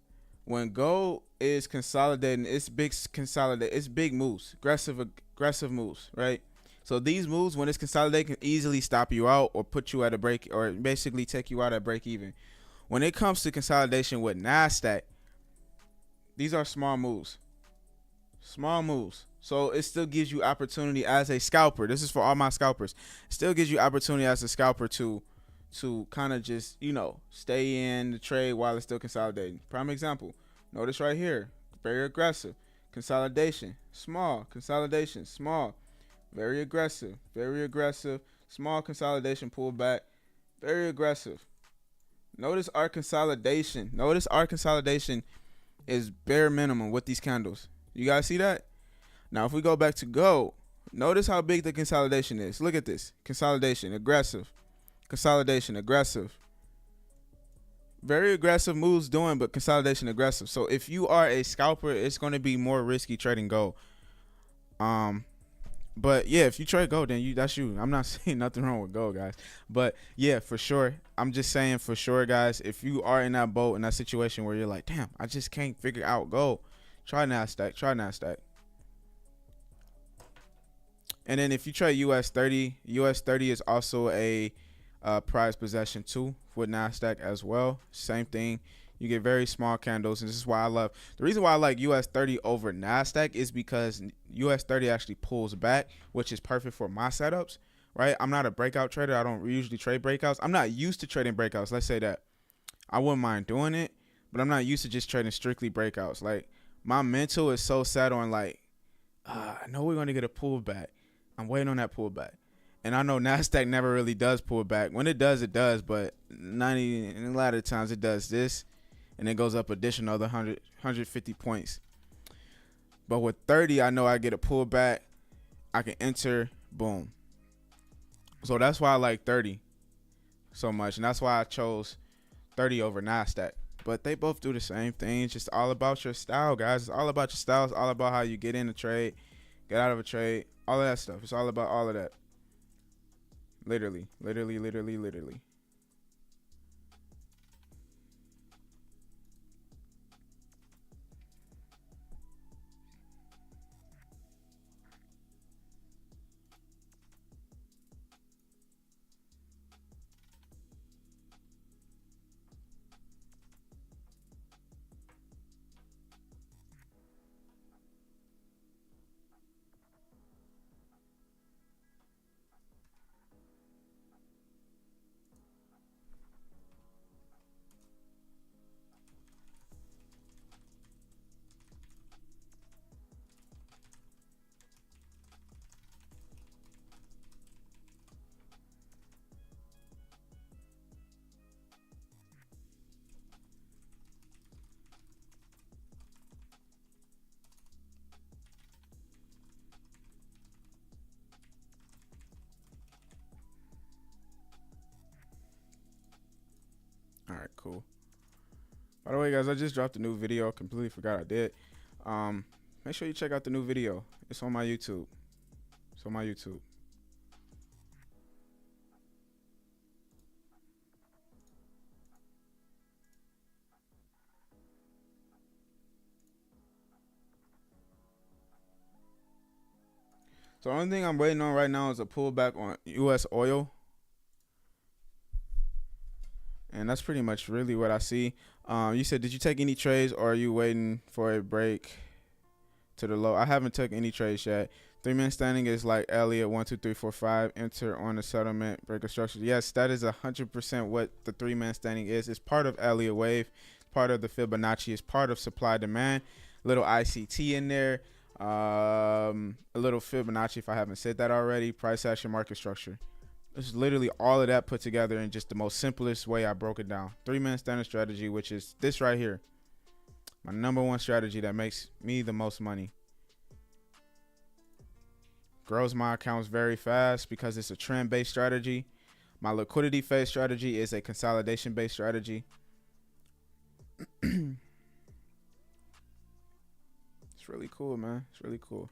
when gold is consolidating, it's big moves, aggressive moves, right? So these moves, when it's consolidating, can easily stop you out or put you at a break, or basically take you out at break even. When it comes to consolidation with Nasdaq, these are small moves. So it still gives you opportunity as a scalper. This is for all my scalpers. It still gives you opportunity as a scalper to kind of just, stay in the trade while it's still consolidating. Prime example. Notice right here, very aggressive. Consolidation, small. Consolidation, small. Very aggressive. Small consolidation, pull back. Very aggressive. Notice our consolidation is bare minimum with these candles. You guys see that? Now, if we go back to gold, notice how big the consolidation is. Look at this. Consolidation, aggressive. Consolidation, aggressive. Very aggressive moves doing, but consolidation, aggressive. So if you are a scalper, it's going to be more risky trading gold. But yeah, if you trade gold, then that's you. I'm not saying nothing wrong with gold, guys. But yeah, for sure. I'm just saying for sure, guys, if you are in that boat, in that situation where you're like, damn, I just can't figure out gold, try Nasdaq. And then if you trade US30, US30 is also a prized possession too with Nasdaq as well. Same thing. You get very small candles, and this is why I love. The reason why I like US30 over Nasdaq is because US30 actually pulls back, which is perfect for my setups. Right? I'm not a breakout trader. I don't usually trade breakouts. I'm not used to trading breakouts. Let's say that. I wouldn't mind doing it, but I'm not used to just trading strictly breakouts. Like, my mental is so set on like, I know we're gonna get a pullback. I'm waiting on that pullback. And I know Nasdaq never really does pull back. When it does, but 90 and a lot of times it does this, and it goes up additional other 150 points. But with 30, I know I get a pullback. I can enter, boom. So that's why I like 30 so much, and that's why I chose 30 over Nasdaq. But they both do the same thing. It's just all about your style, guys. It's all about your style. It's all about how you get in a trade, get out of a trade, all of that stuff. It's all about all of that. Literally. All right, cool. By the way, guys, I just dropped a new video. Completely forgot I did. Make sure you check out the new video. It's on my YouTube. So the only thing I'm waiting on right now is a pullback on US oil. And that's pretty much really what I see. You said, did you take any trades, or are you waiting for a break to the low? I haven't took any trades yet. 3-minute standing is like Elliott 1, 2, 3, 4, 5. Enter on the settlement break of structure. Yes, that is 100% what the 3-minute standing is. It's part of Elliott wave, part of the Fibonacci, it's part of supply demand. Little ICT in there, a little Fibonacci if I haven't said that already. Price action, market structure. It's literally all of that put together in just the most simplest way I broke it down. 3-minute standard strategy, which is this right here. My #1 strategy that makes me the most money. Grows my accounts very fast because it's a trend-based strategy. My liquidity phase strategy is a consolidation-based strategy. It's really cool, man. It's really cool.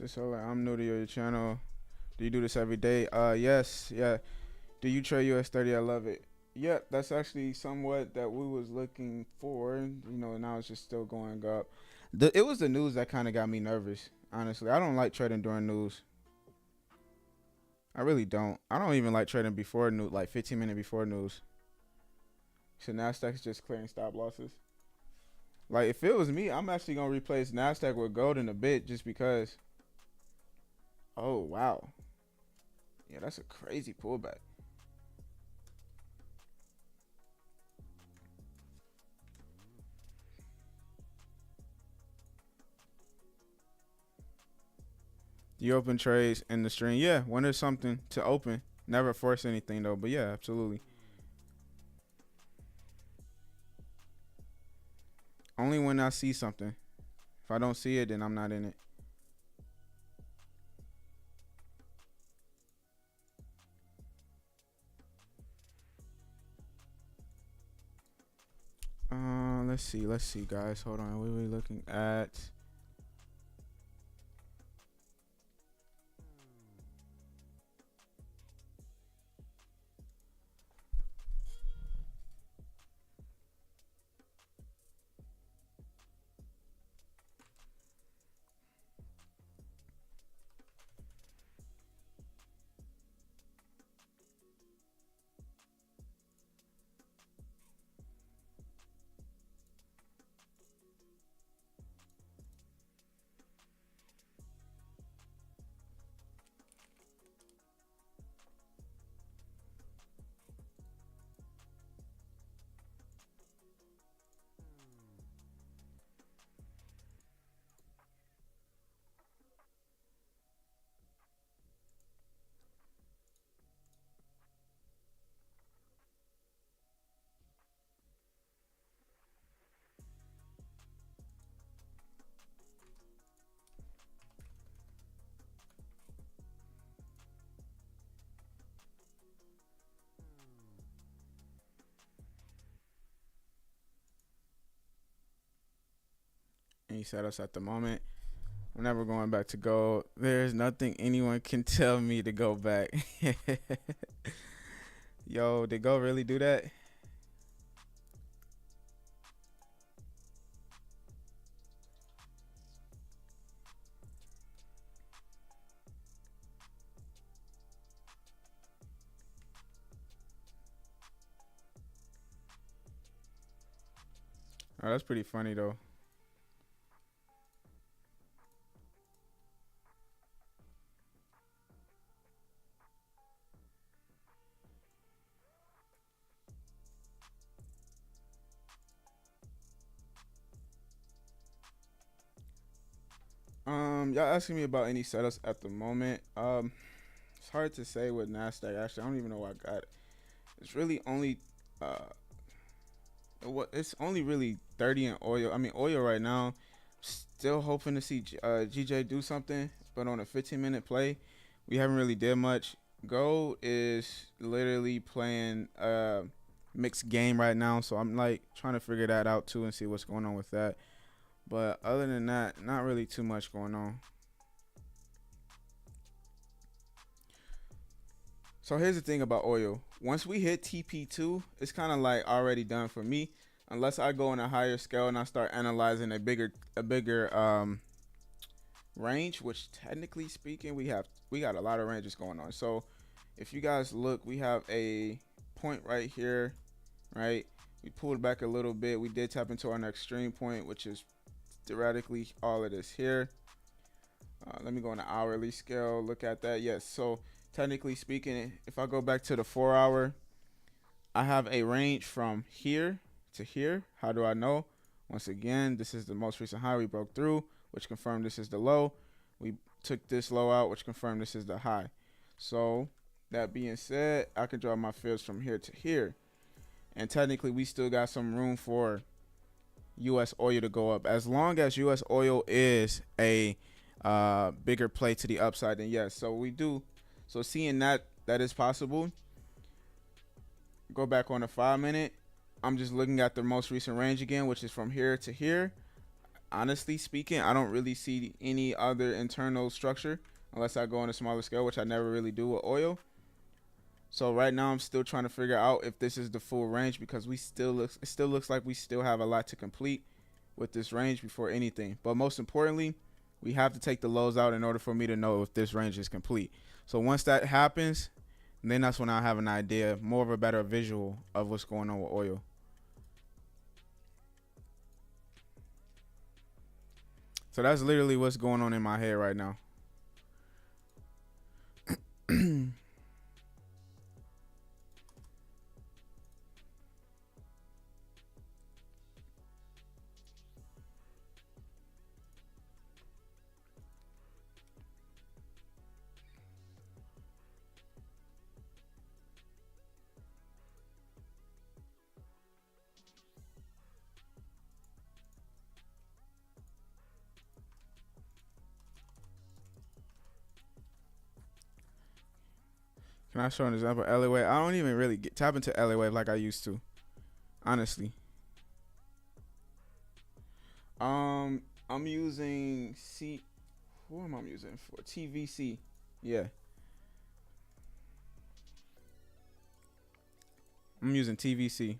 So I'm new to your channel. Do you do this every day? Yes, yeah. Do you trade US30? I love it. Yeah, that's actually somewhat that we was looking for. Now it's just still going up. It was the news that kind of got me nervous. Honestly, I don't like trading during news. I really don't. I don't even like trading before news, like 15 minutes before news. So Nasdaq's just clearing stop losses. Like, if it was me, I'm actually gonna replace Nasdaq with gold in a bit, just because. Oh wow. Yeah, that's a crazy pullback. You open trades in the stream. Yeah, when there's something to open. Never force anything though, but yeah, absolutely. Only when I see something. If I don't see it, then I'm not in it. Let's see, guys. Hold on. What are we looking at? Any setups at the moment. I'm never going back to gold. There's nothing anyone can tell me to go back. Yo, did gold really do that? Oh, that's pretty funny though. Y'all asking me about any setups at the moment. It's hard to say with Nasdaq. Actually, I don't even know what I got. It's really only it's only really 30 in oil. I mean, oil right now. Still hoping to see GJ do something, but on a 15-minute play, we haven't really did much. Gold is literally playing mixed game right now, so I'm like trying to figure that out too and see what's going on with that. But other than that, not really too much going on. So here's the thing about oil. Once we hit TP2, it's kind of like already done for me, unless I go on a higher scale and I start analyzing a bigger range, which technically speaking, we got a lot of ranges going on. So if you guys look, we have a point right here, right? We pulled back a little bit. We did tap into our next extreme point, which is theoretically all of this here. Let me go on the hourly scale. Look at that. Yes. So technically speaking, if I go back to the 4-hour, I have a range from here to here. How do I know? Once again, this is the most recent high we broke through, which confirmed this is the low. We took this low out, which confirmed this is the high. So that being said, I can draw my fields from here to here. And technically, we still got some room for US oil to go up. As long as US oil is a bigger play to the upside, then yes. So we do. So seeing that is possible. Go back on the 5-minute. I'm just looking at the most recent range again, which is from here to here. Honestly speaking, I don't really see any other internal structure unless I go on a smaller scale, which I never really do with oil. So right now I'm still trying to figure out if this is the full range, because it still looks like we still have a lot to complete with this range before anything. But most importantly, we have to take the lows out in order for me to know if this range is complete. So once that happens, then that's when I have an idea, more of a better visual of what's going on with oil. So that's literally what's going on in my head right now. Can I show an example? LA Wave. I don't even really tap into LA Wave like I used to. Honestly. I'm using C. What am I using for? TVC. Yeah, I'm using TVC.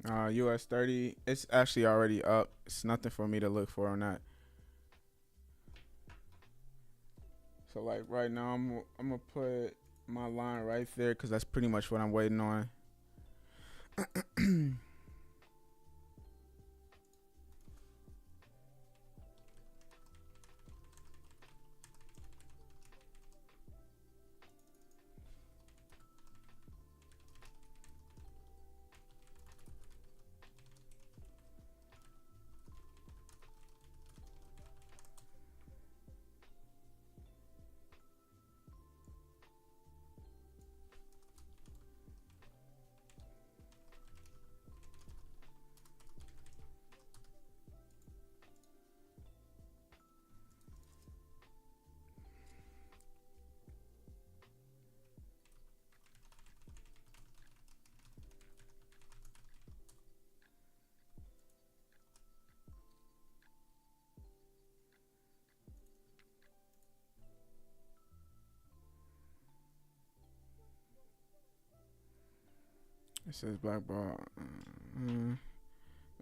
US30. It's actually already up. It's nothing for me to look for on that. So like right now, I'm gonna put my line right there because that's pretty much what I'm waiting on. It says black ball. And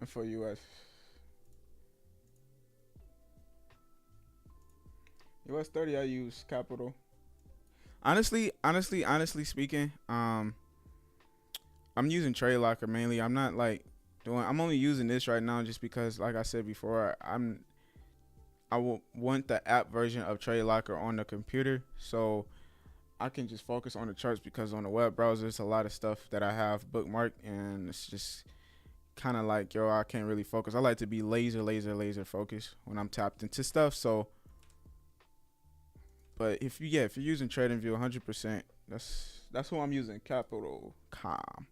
for US30, I use capital. Honestly speaking, I'm using Trade Locker mainly. I'm not like doing. I'm only using this right now just because, like I said before, I will want the app version of Trade Locker on the computer, so I can just focus on the charts because on the web browser, it's a lot of stuff that I have bookmarked, and it's just kind of like, yo, I can't really focus. I like to be laser focused when I'm tapped into stuff. So, but if you're using TradingView 100%, that's who I'm using. Capital Com.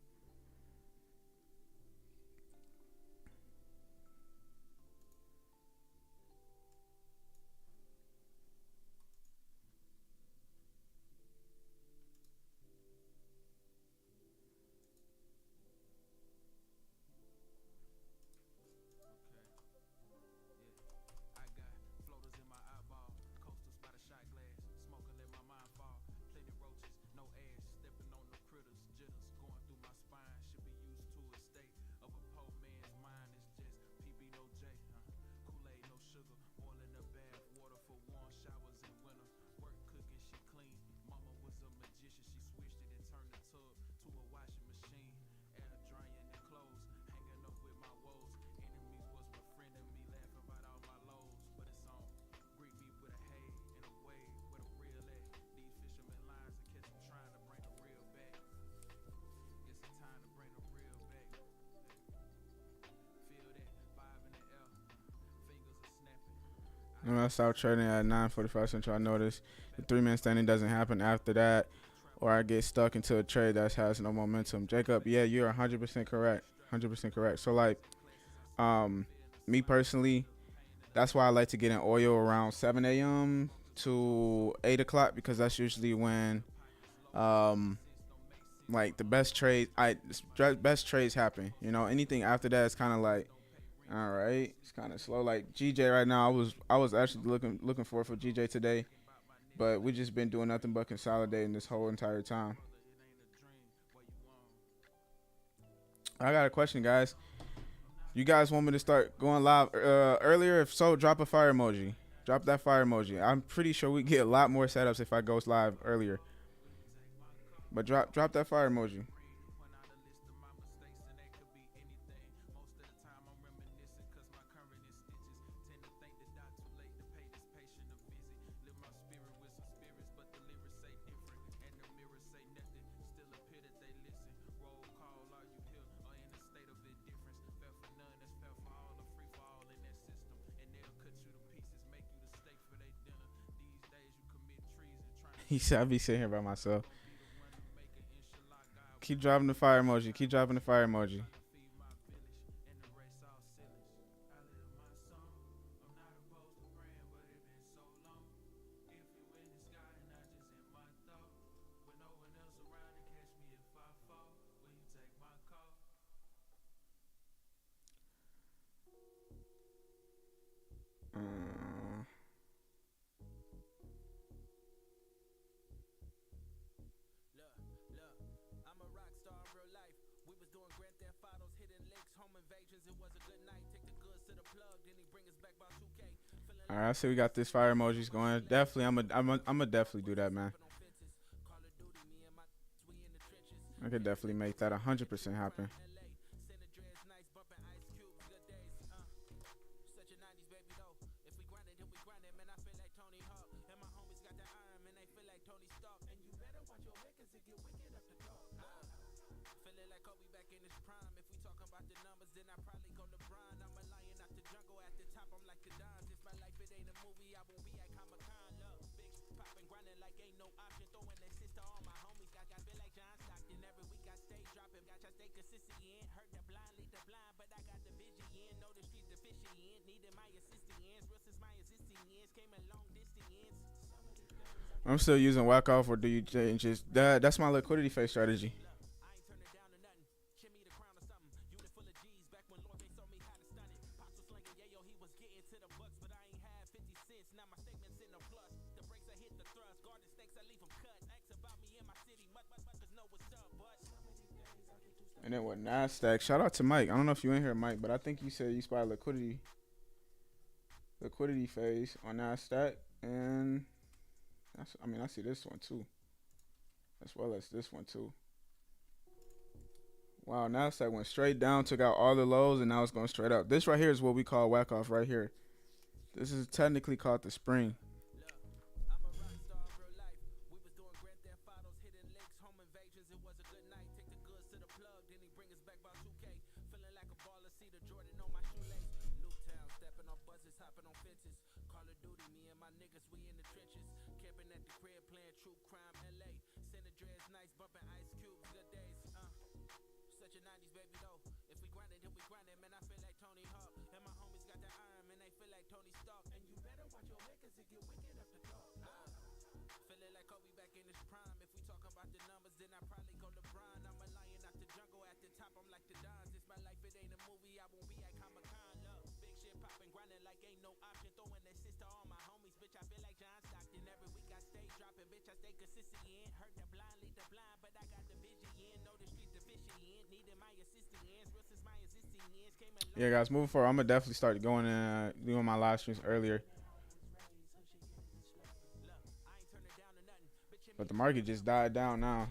When I start trading at 9:45 Central, I notice the 3 minute standing doesn't happen after that, or I get stuck into a trade that has no momentum. Jacob, yeah, you're 100% correct. 100% correct. So like, um, me personally, that's why I like to get in oil around 7 a.m. to 8 o'clock because that's usually when, um, like the best trades happen. You know, anything after that is kind of like, all right, it's kind of slow. Like GJ right now, I was actually looking for GJ today, but we just been doing nothing but consolidating this whole entire time. I got a question, guys. You guys want me to start going live earlier? If so, drop a fire emoji. Drop that fire emoji. I'm pretty sure we get a lot more setups if I go live earlier. But drop that fire emoji. He said I be sitting here by myself. Keep dropping the fire emoji. Keep dropping the fire emoji. Uh, all right, I see we got this fire emojis going. Definitely, I'm a definitely do that, man. I could definitely make that 100% happen. I'm still using whack off, or do you change just that? That's my liquidity phase strategy. And then what Nasdaq? Shout out to Mike. I don't know if you in here, Mike, but I think you said you spotted liquidity phase on Nasdaq, and I mean I see this one too, as well as this one too. Wow, Nasdaq went straight down, took out all the lows, and now it's going straight up. This right here is what we call whack off right here. This is technically called the spring. Yeah, guys, moving forward, I'm gonna definitely start going and doing my live streams earlier. But the market just died down now.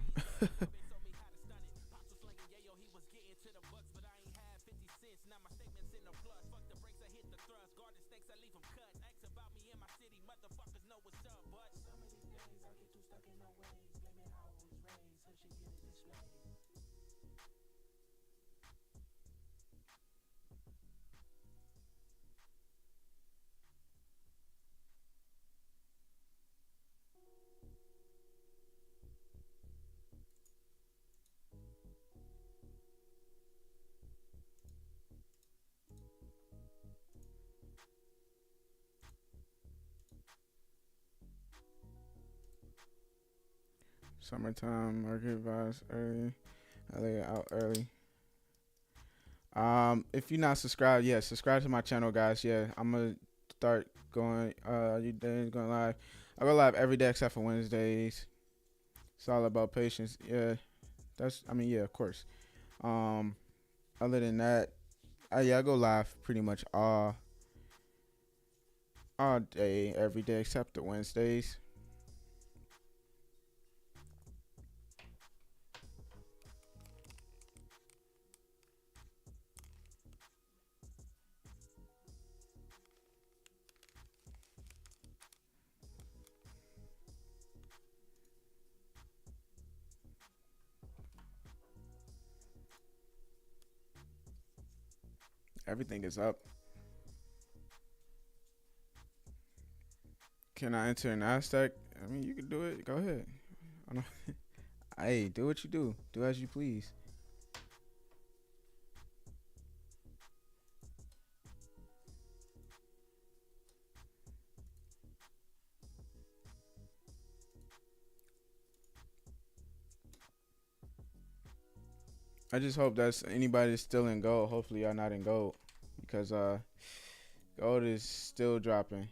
Summertime market advice early. I lay it out early. If you're not subscribed, yeah, subscribe to my channel, guys. Yeah, I'm gonna start going. You days going live. I go live every day except for Wednesdays. It's all about patience. Yeah, that's. I mean, yeah, of course. Other than that, yeah, I go live pretty much all day, every day except the Wednesdays. Everything is up. Can I enter an Aztec? I mean, you can do it. Go ahead. I don't, hey, do what you do. Do as you please. I just hope that's anybody that's still in gold. Hopefully, y'all not in gold because gold is still dropping.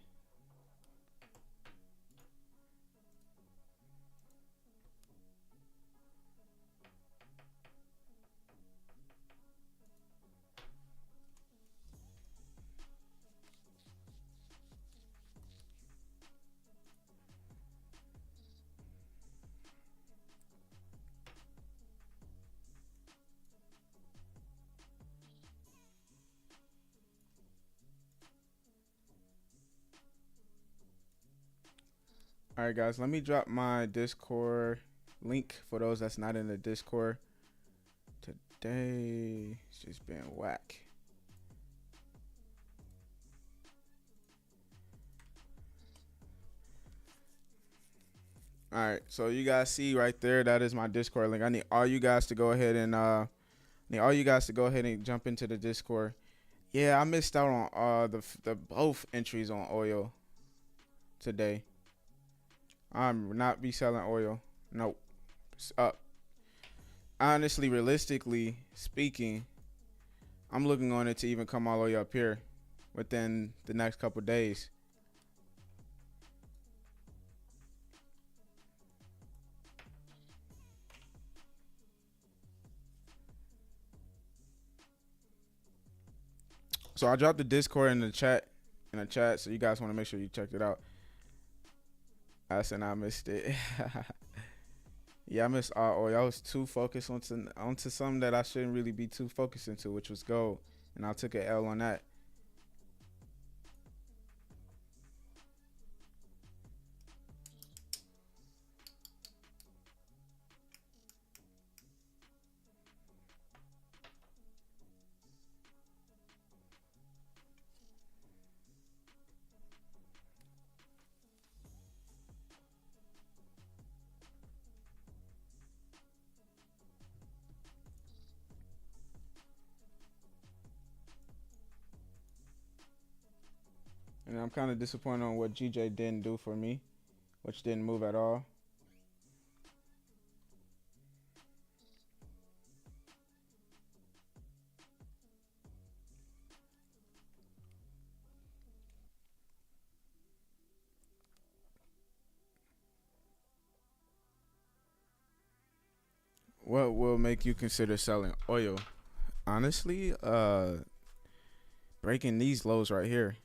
All right, guys, let me drop my Discord link for those that's not in the Discord. Today, it's just been whack. All right, so you guys see right there, that is my Discord link. I need all you guys to go ahead and jump into the Discord. Yeah, I missed out on the both entries on oil today. I'm not be selling oil. Nope. It's up. Honestly, realistically speaking, I'm looking on it to even come all the way up here within the next couple days. So I dropped the Discord in the chat, so you guys want to make sure you checked it out. I said I missed it. Yeah, I missed all oil. I was too focused onto something that I shouldn't really be too focused into, which was gold, and I took an L on that. And I'm kind of disappointed on what GJ didn't do for me, which didn't move at all. What will make you consider selling oil? Honestly, breaking these lows right here.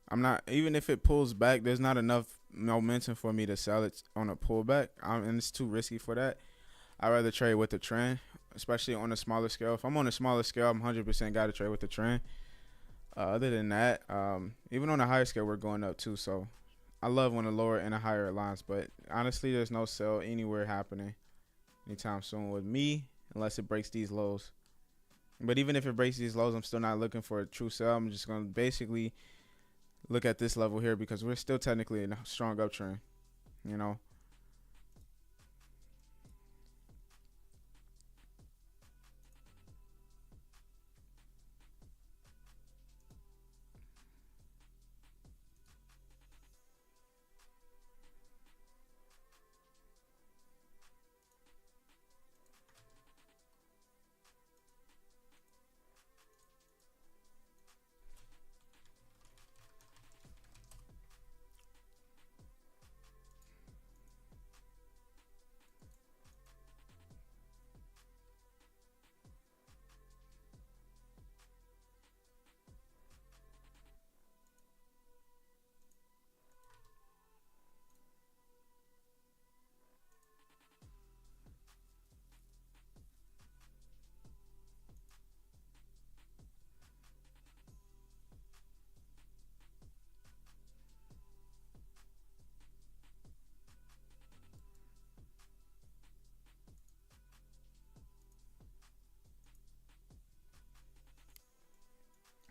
I'm not, even if it pulls back, there's not enough momentum for me to sell it on a pullback. And it's too risky for that. I'd rather trade with the trend, especially on a smaller scale. If I'm on a smaller scale, I'm 100% got to trade with the trend. Other than that, even on a higher scale, we're going up too. So I love when a lower and a higher aligns. But honestly, there's no sell anywhere happening anytime soon with me unless it breaks these lows. But even if it breaks these lows, I'm still not looking for a true sell. I'm just going to basically look at this level here because we're still technically in a strong uptrend, you know.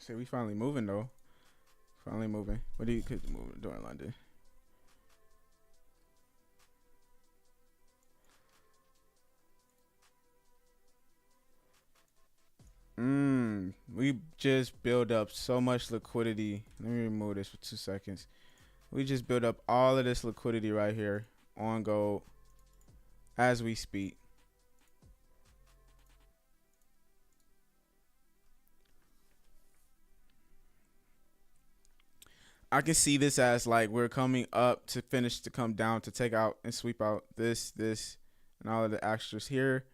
Say we finally moving though. Finally moving. What do you could move during London? We just build up so much liquidity. Let me remove this for 2 seconds. We just build up all of this liquidity right here on gold as we speak. I can see this as like we're coming up to finish to come down to take out and sweep out this, and all of the extras here,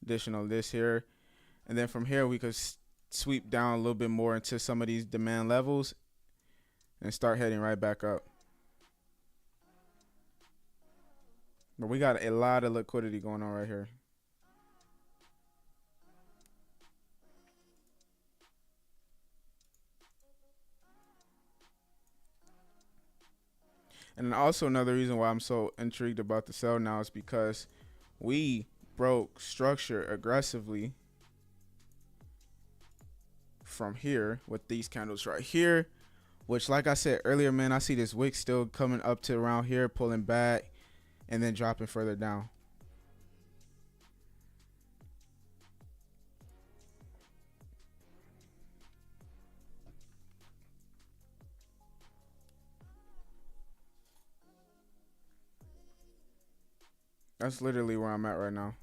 additional this here. And then from here, we could sweep down a little bit more into some of these demand levels and start heading right back up. But we got a lot of liquidity going on right here. And also another reason why I'm so intrigued about the sell now is because we broke structure aggressively from here with these candles right here, which like I said earlier, man, I see this wick still coming up to around here, pulling back and then dropping further down. That's literally where I'm at right now.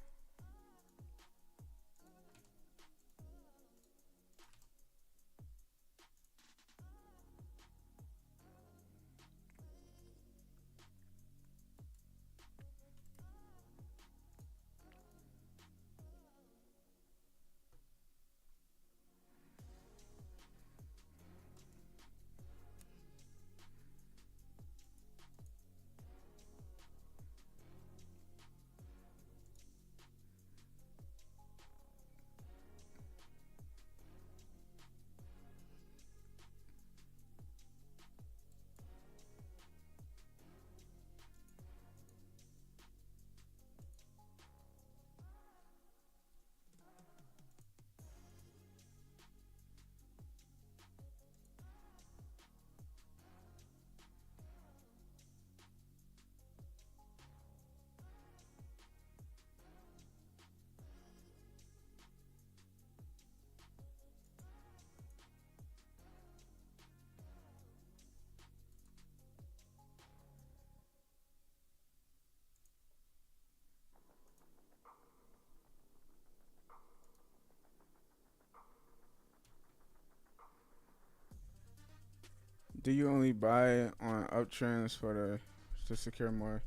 Do you only buy on uptrends for to secure more?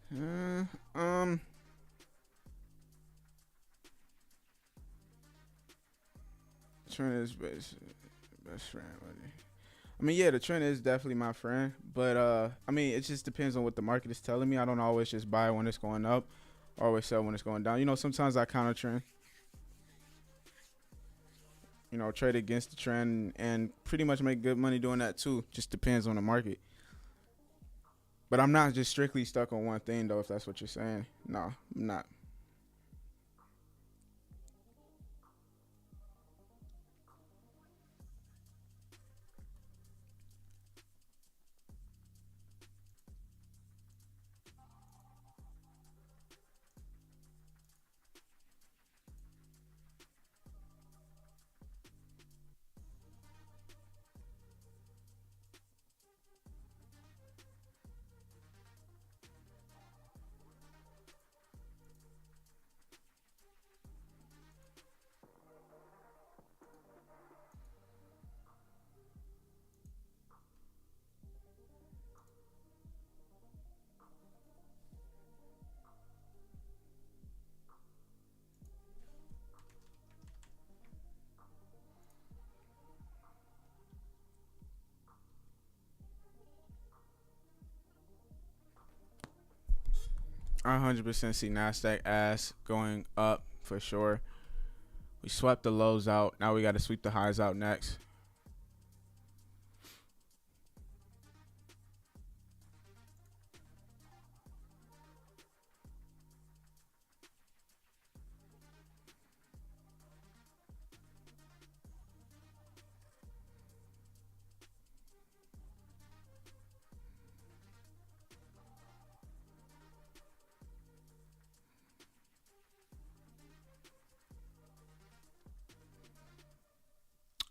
Trend is best friend, buddy. I mean, yeah, the trend is definitely my friend, but I mean, it just depends on what the market is telling me. I don't always just buy when it's going up, or always sell when it's going down. You know, sometimes I counter trend. You know, trade against the trend and pretty much make good money doing that too. Just depends on the market. But I'm not just strictly stuck on one thing though, if that's what you're saying. No, I'm not. 100% see Nasdaq ass going up for sure. We swept the lows out. Now we got to sweep the highs out next.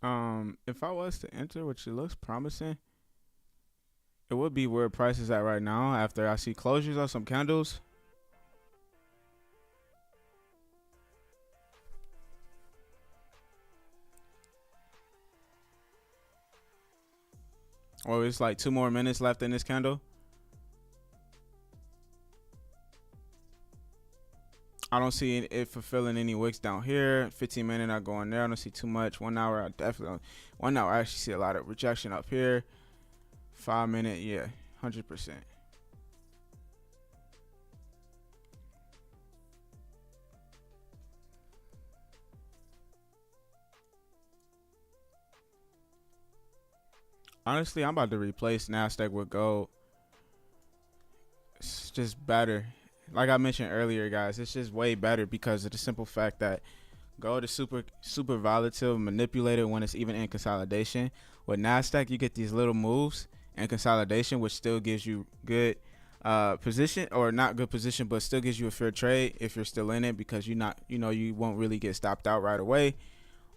If I was to enter, which it looks promising, it would be where price is at right now after I see closures on some candles. Or it's like 2 more minutes left in this candle. I don't see it fulfilling any wicks down here. 15 minute not going there. I don't see too much. 1 hour, I definitely don't. 1 hour, I actually see a lot of rejection up here. 5 minute, yeah, 100%. Honestly, I'm about to replace Nasdaq with gold. It's just better. Like I mentioned earlier, guys, it's just way better because of the simple fact that gold is super volatile, manipulated when it's even in consolidation. With Nasdaq, you get these little moves and consolidation, which still gives you good position, or not good position, but still gives you a fair trade if you're still in it, because you're not, you won't really get stopped out right away.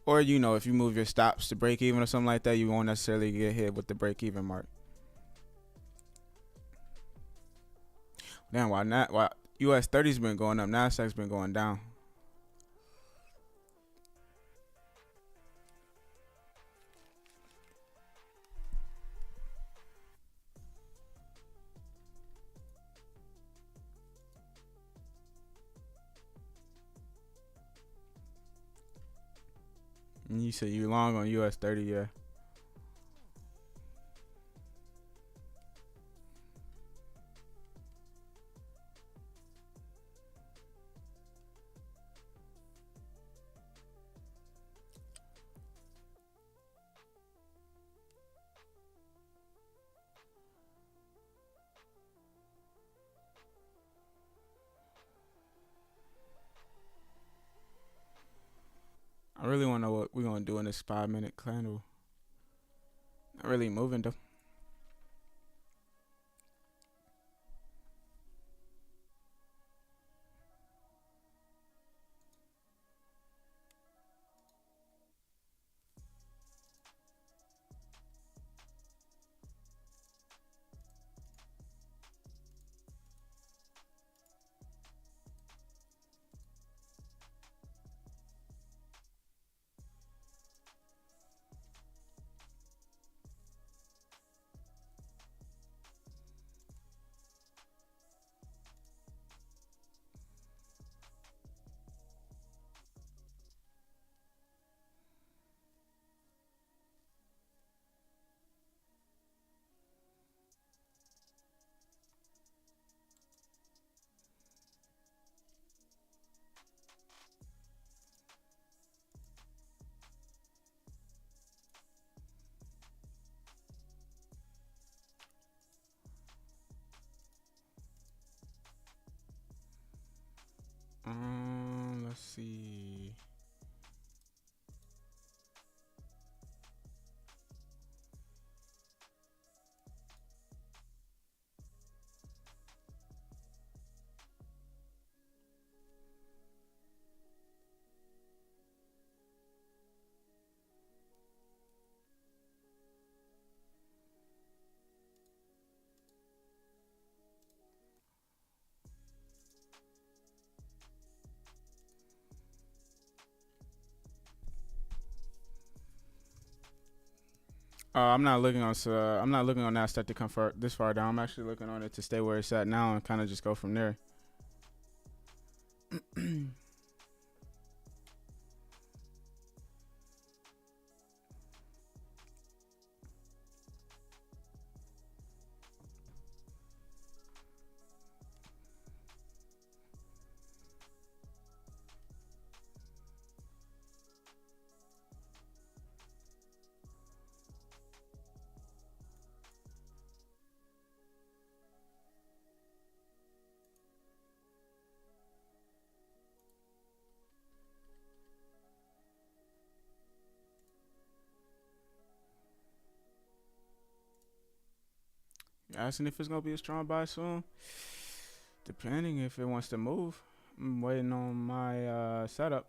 Or if you move your stops to break even or something like that, you won't necessarily get hit with the break even mark. Damn, why US30's been going up, Nasdaq's been going down. And you said you long on US30, yeah. I really want to know what we're gonna do in this 5 minute candle. Not really moving though. Let's see. I'm not looking on Nasdaq to come this far down. I'm actually looking on it to stay where it's at now and kind of just go from there. You're asking if it's gonna be a strong buy soon. Depending if it wants to move. I'm waiting on my setup.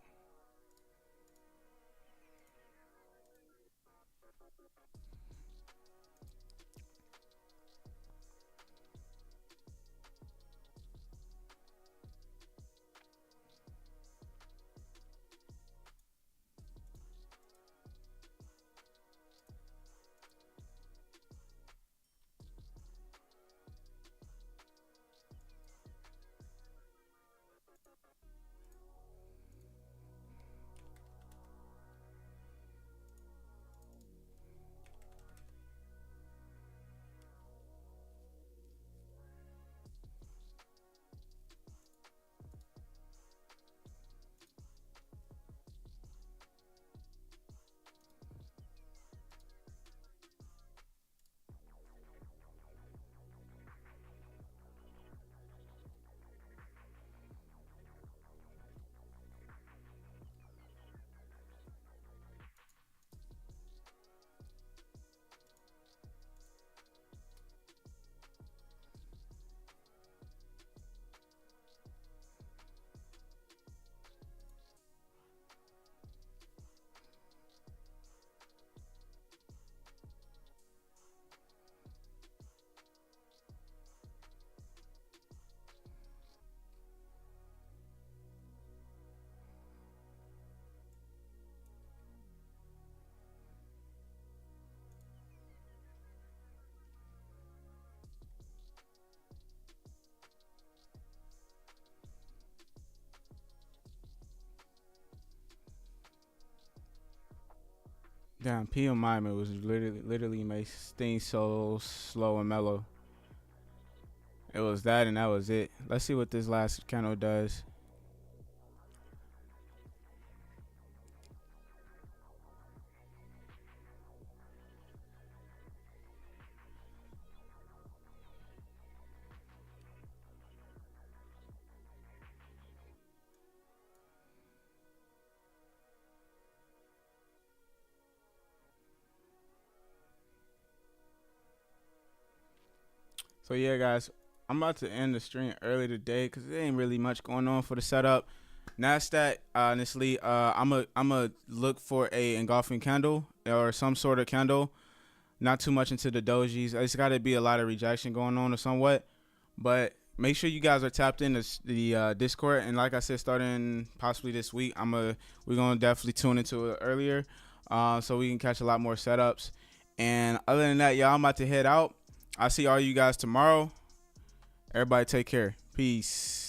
Damn, PMI man was literally makes things so slow and mellow. It was that and that was it. Let's see what this last candle does. So yeah, guys, I'm about to end the stream early today because there ain't really much going on for the setup. Nasdaq, honestly, I'm a look for a engulfing candle or some sort of candle. Not too much into the dojis. It's got to be a lot of rejection going on or somewhat. But make sure you guys are tapped in the Discord. And like I said, starting possibly this week, we're gonna definitely tune into it earlier, so we can catch a lot more setups. And other than that, y'all, I'm about to head out. I'll see all you guys tomorrow. Everybody take care. Peace.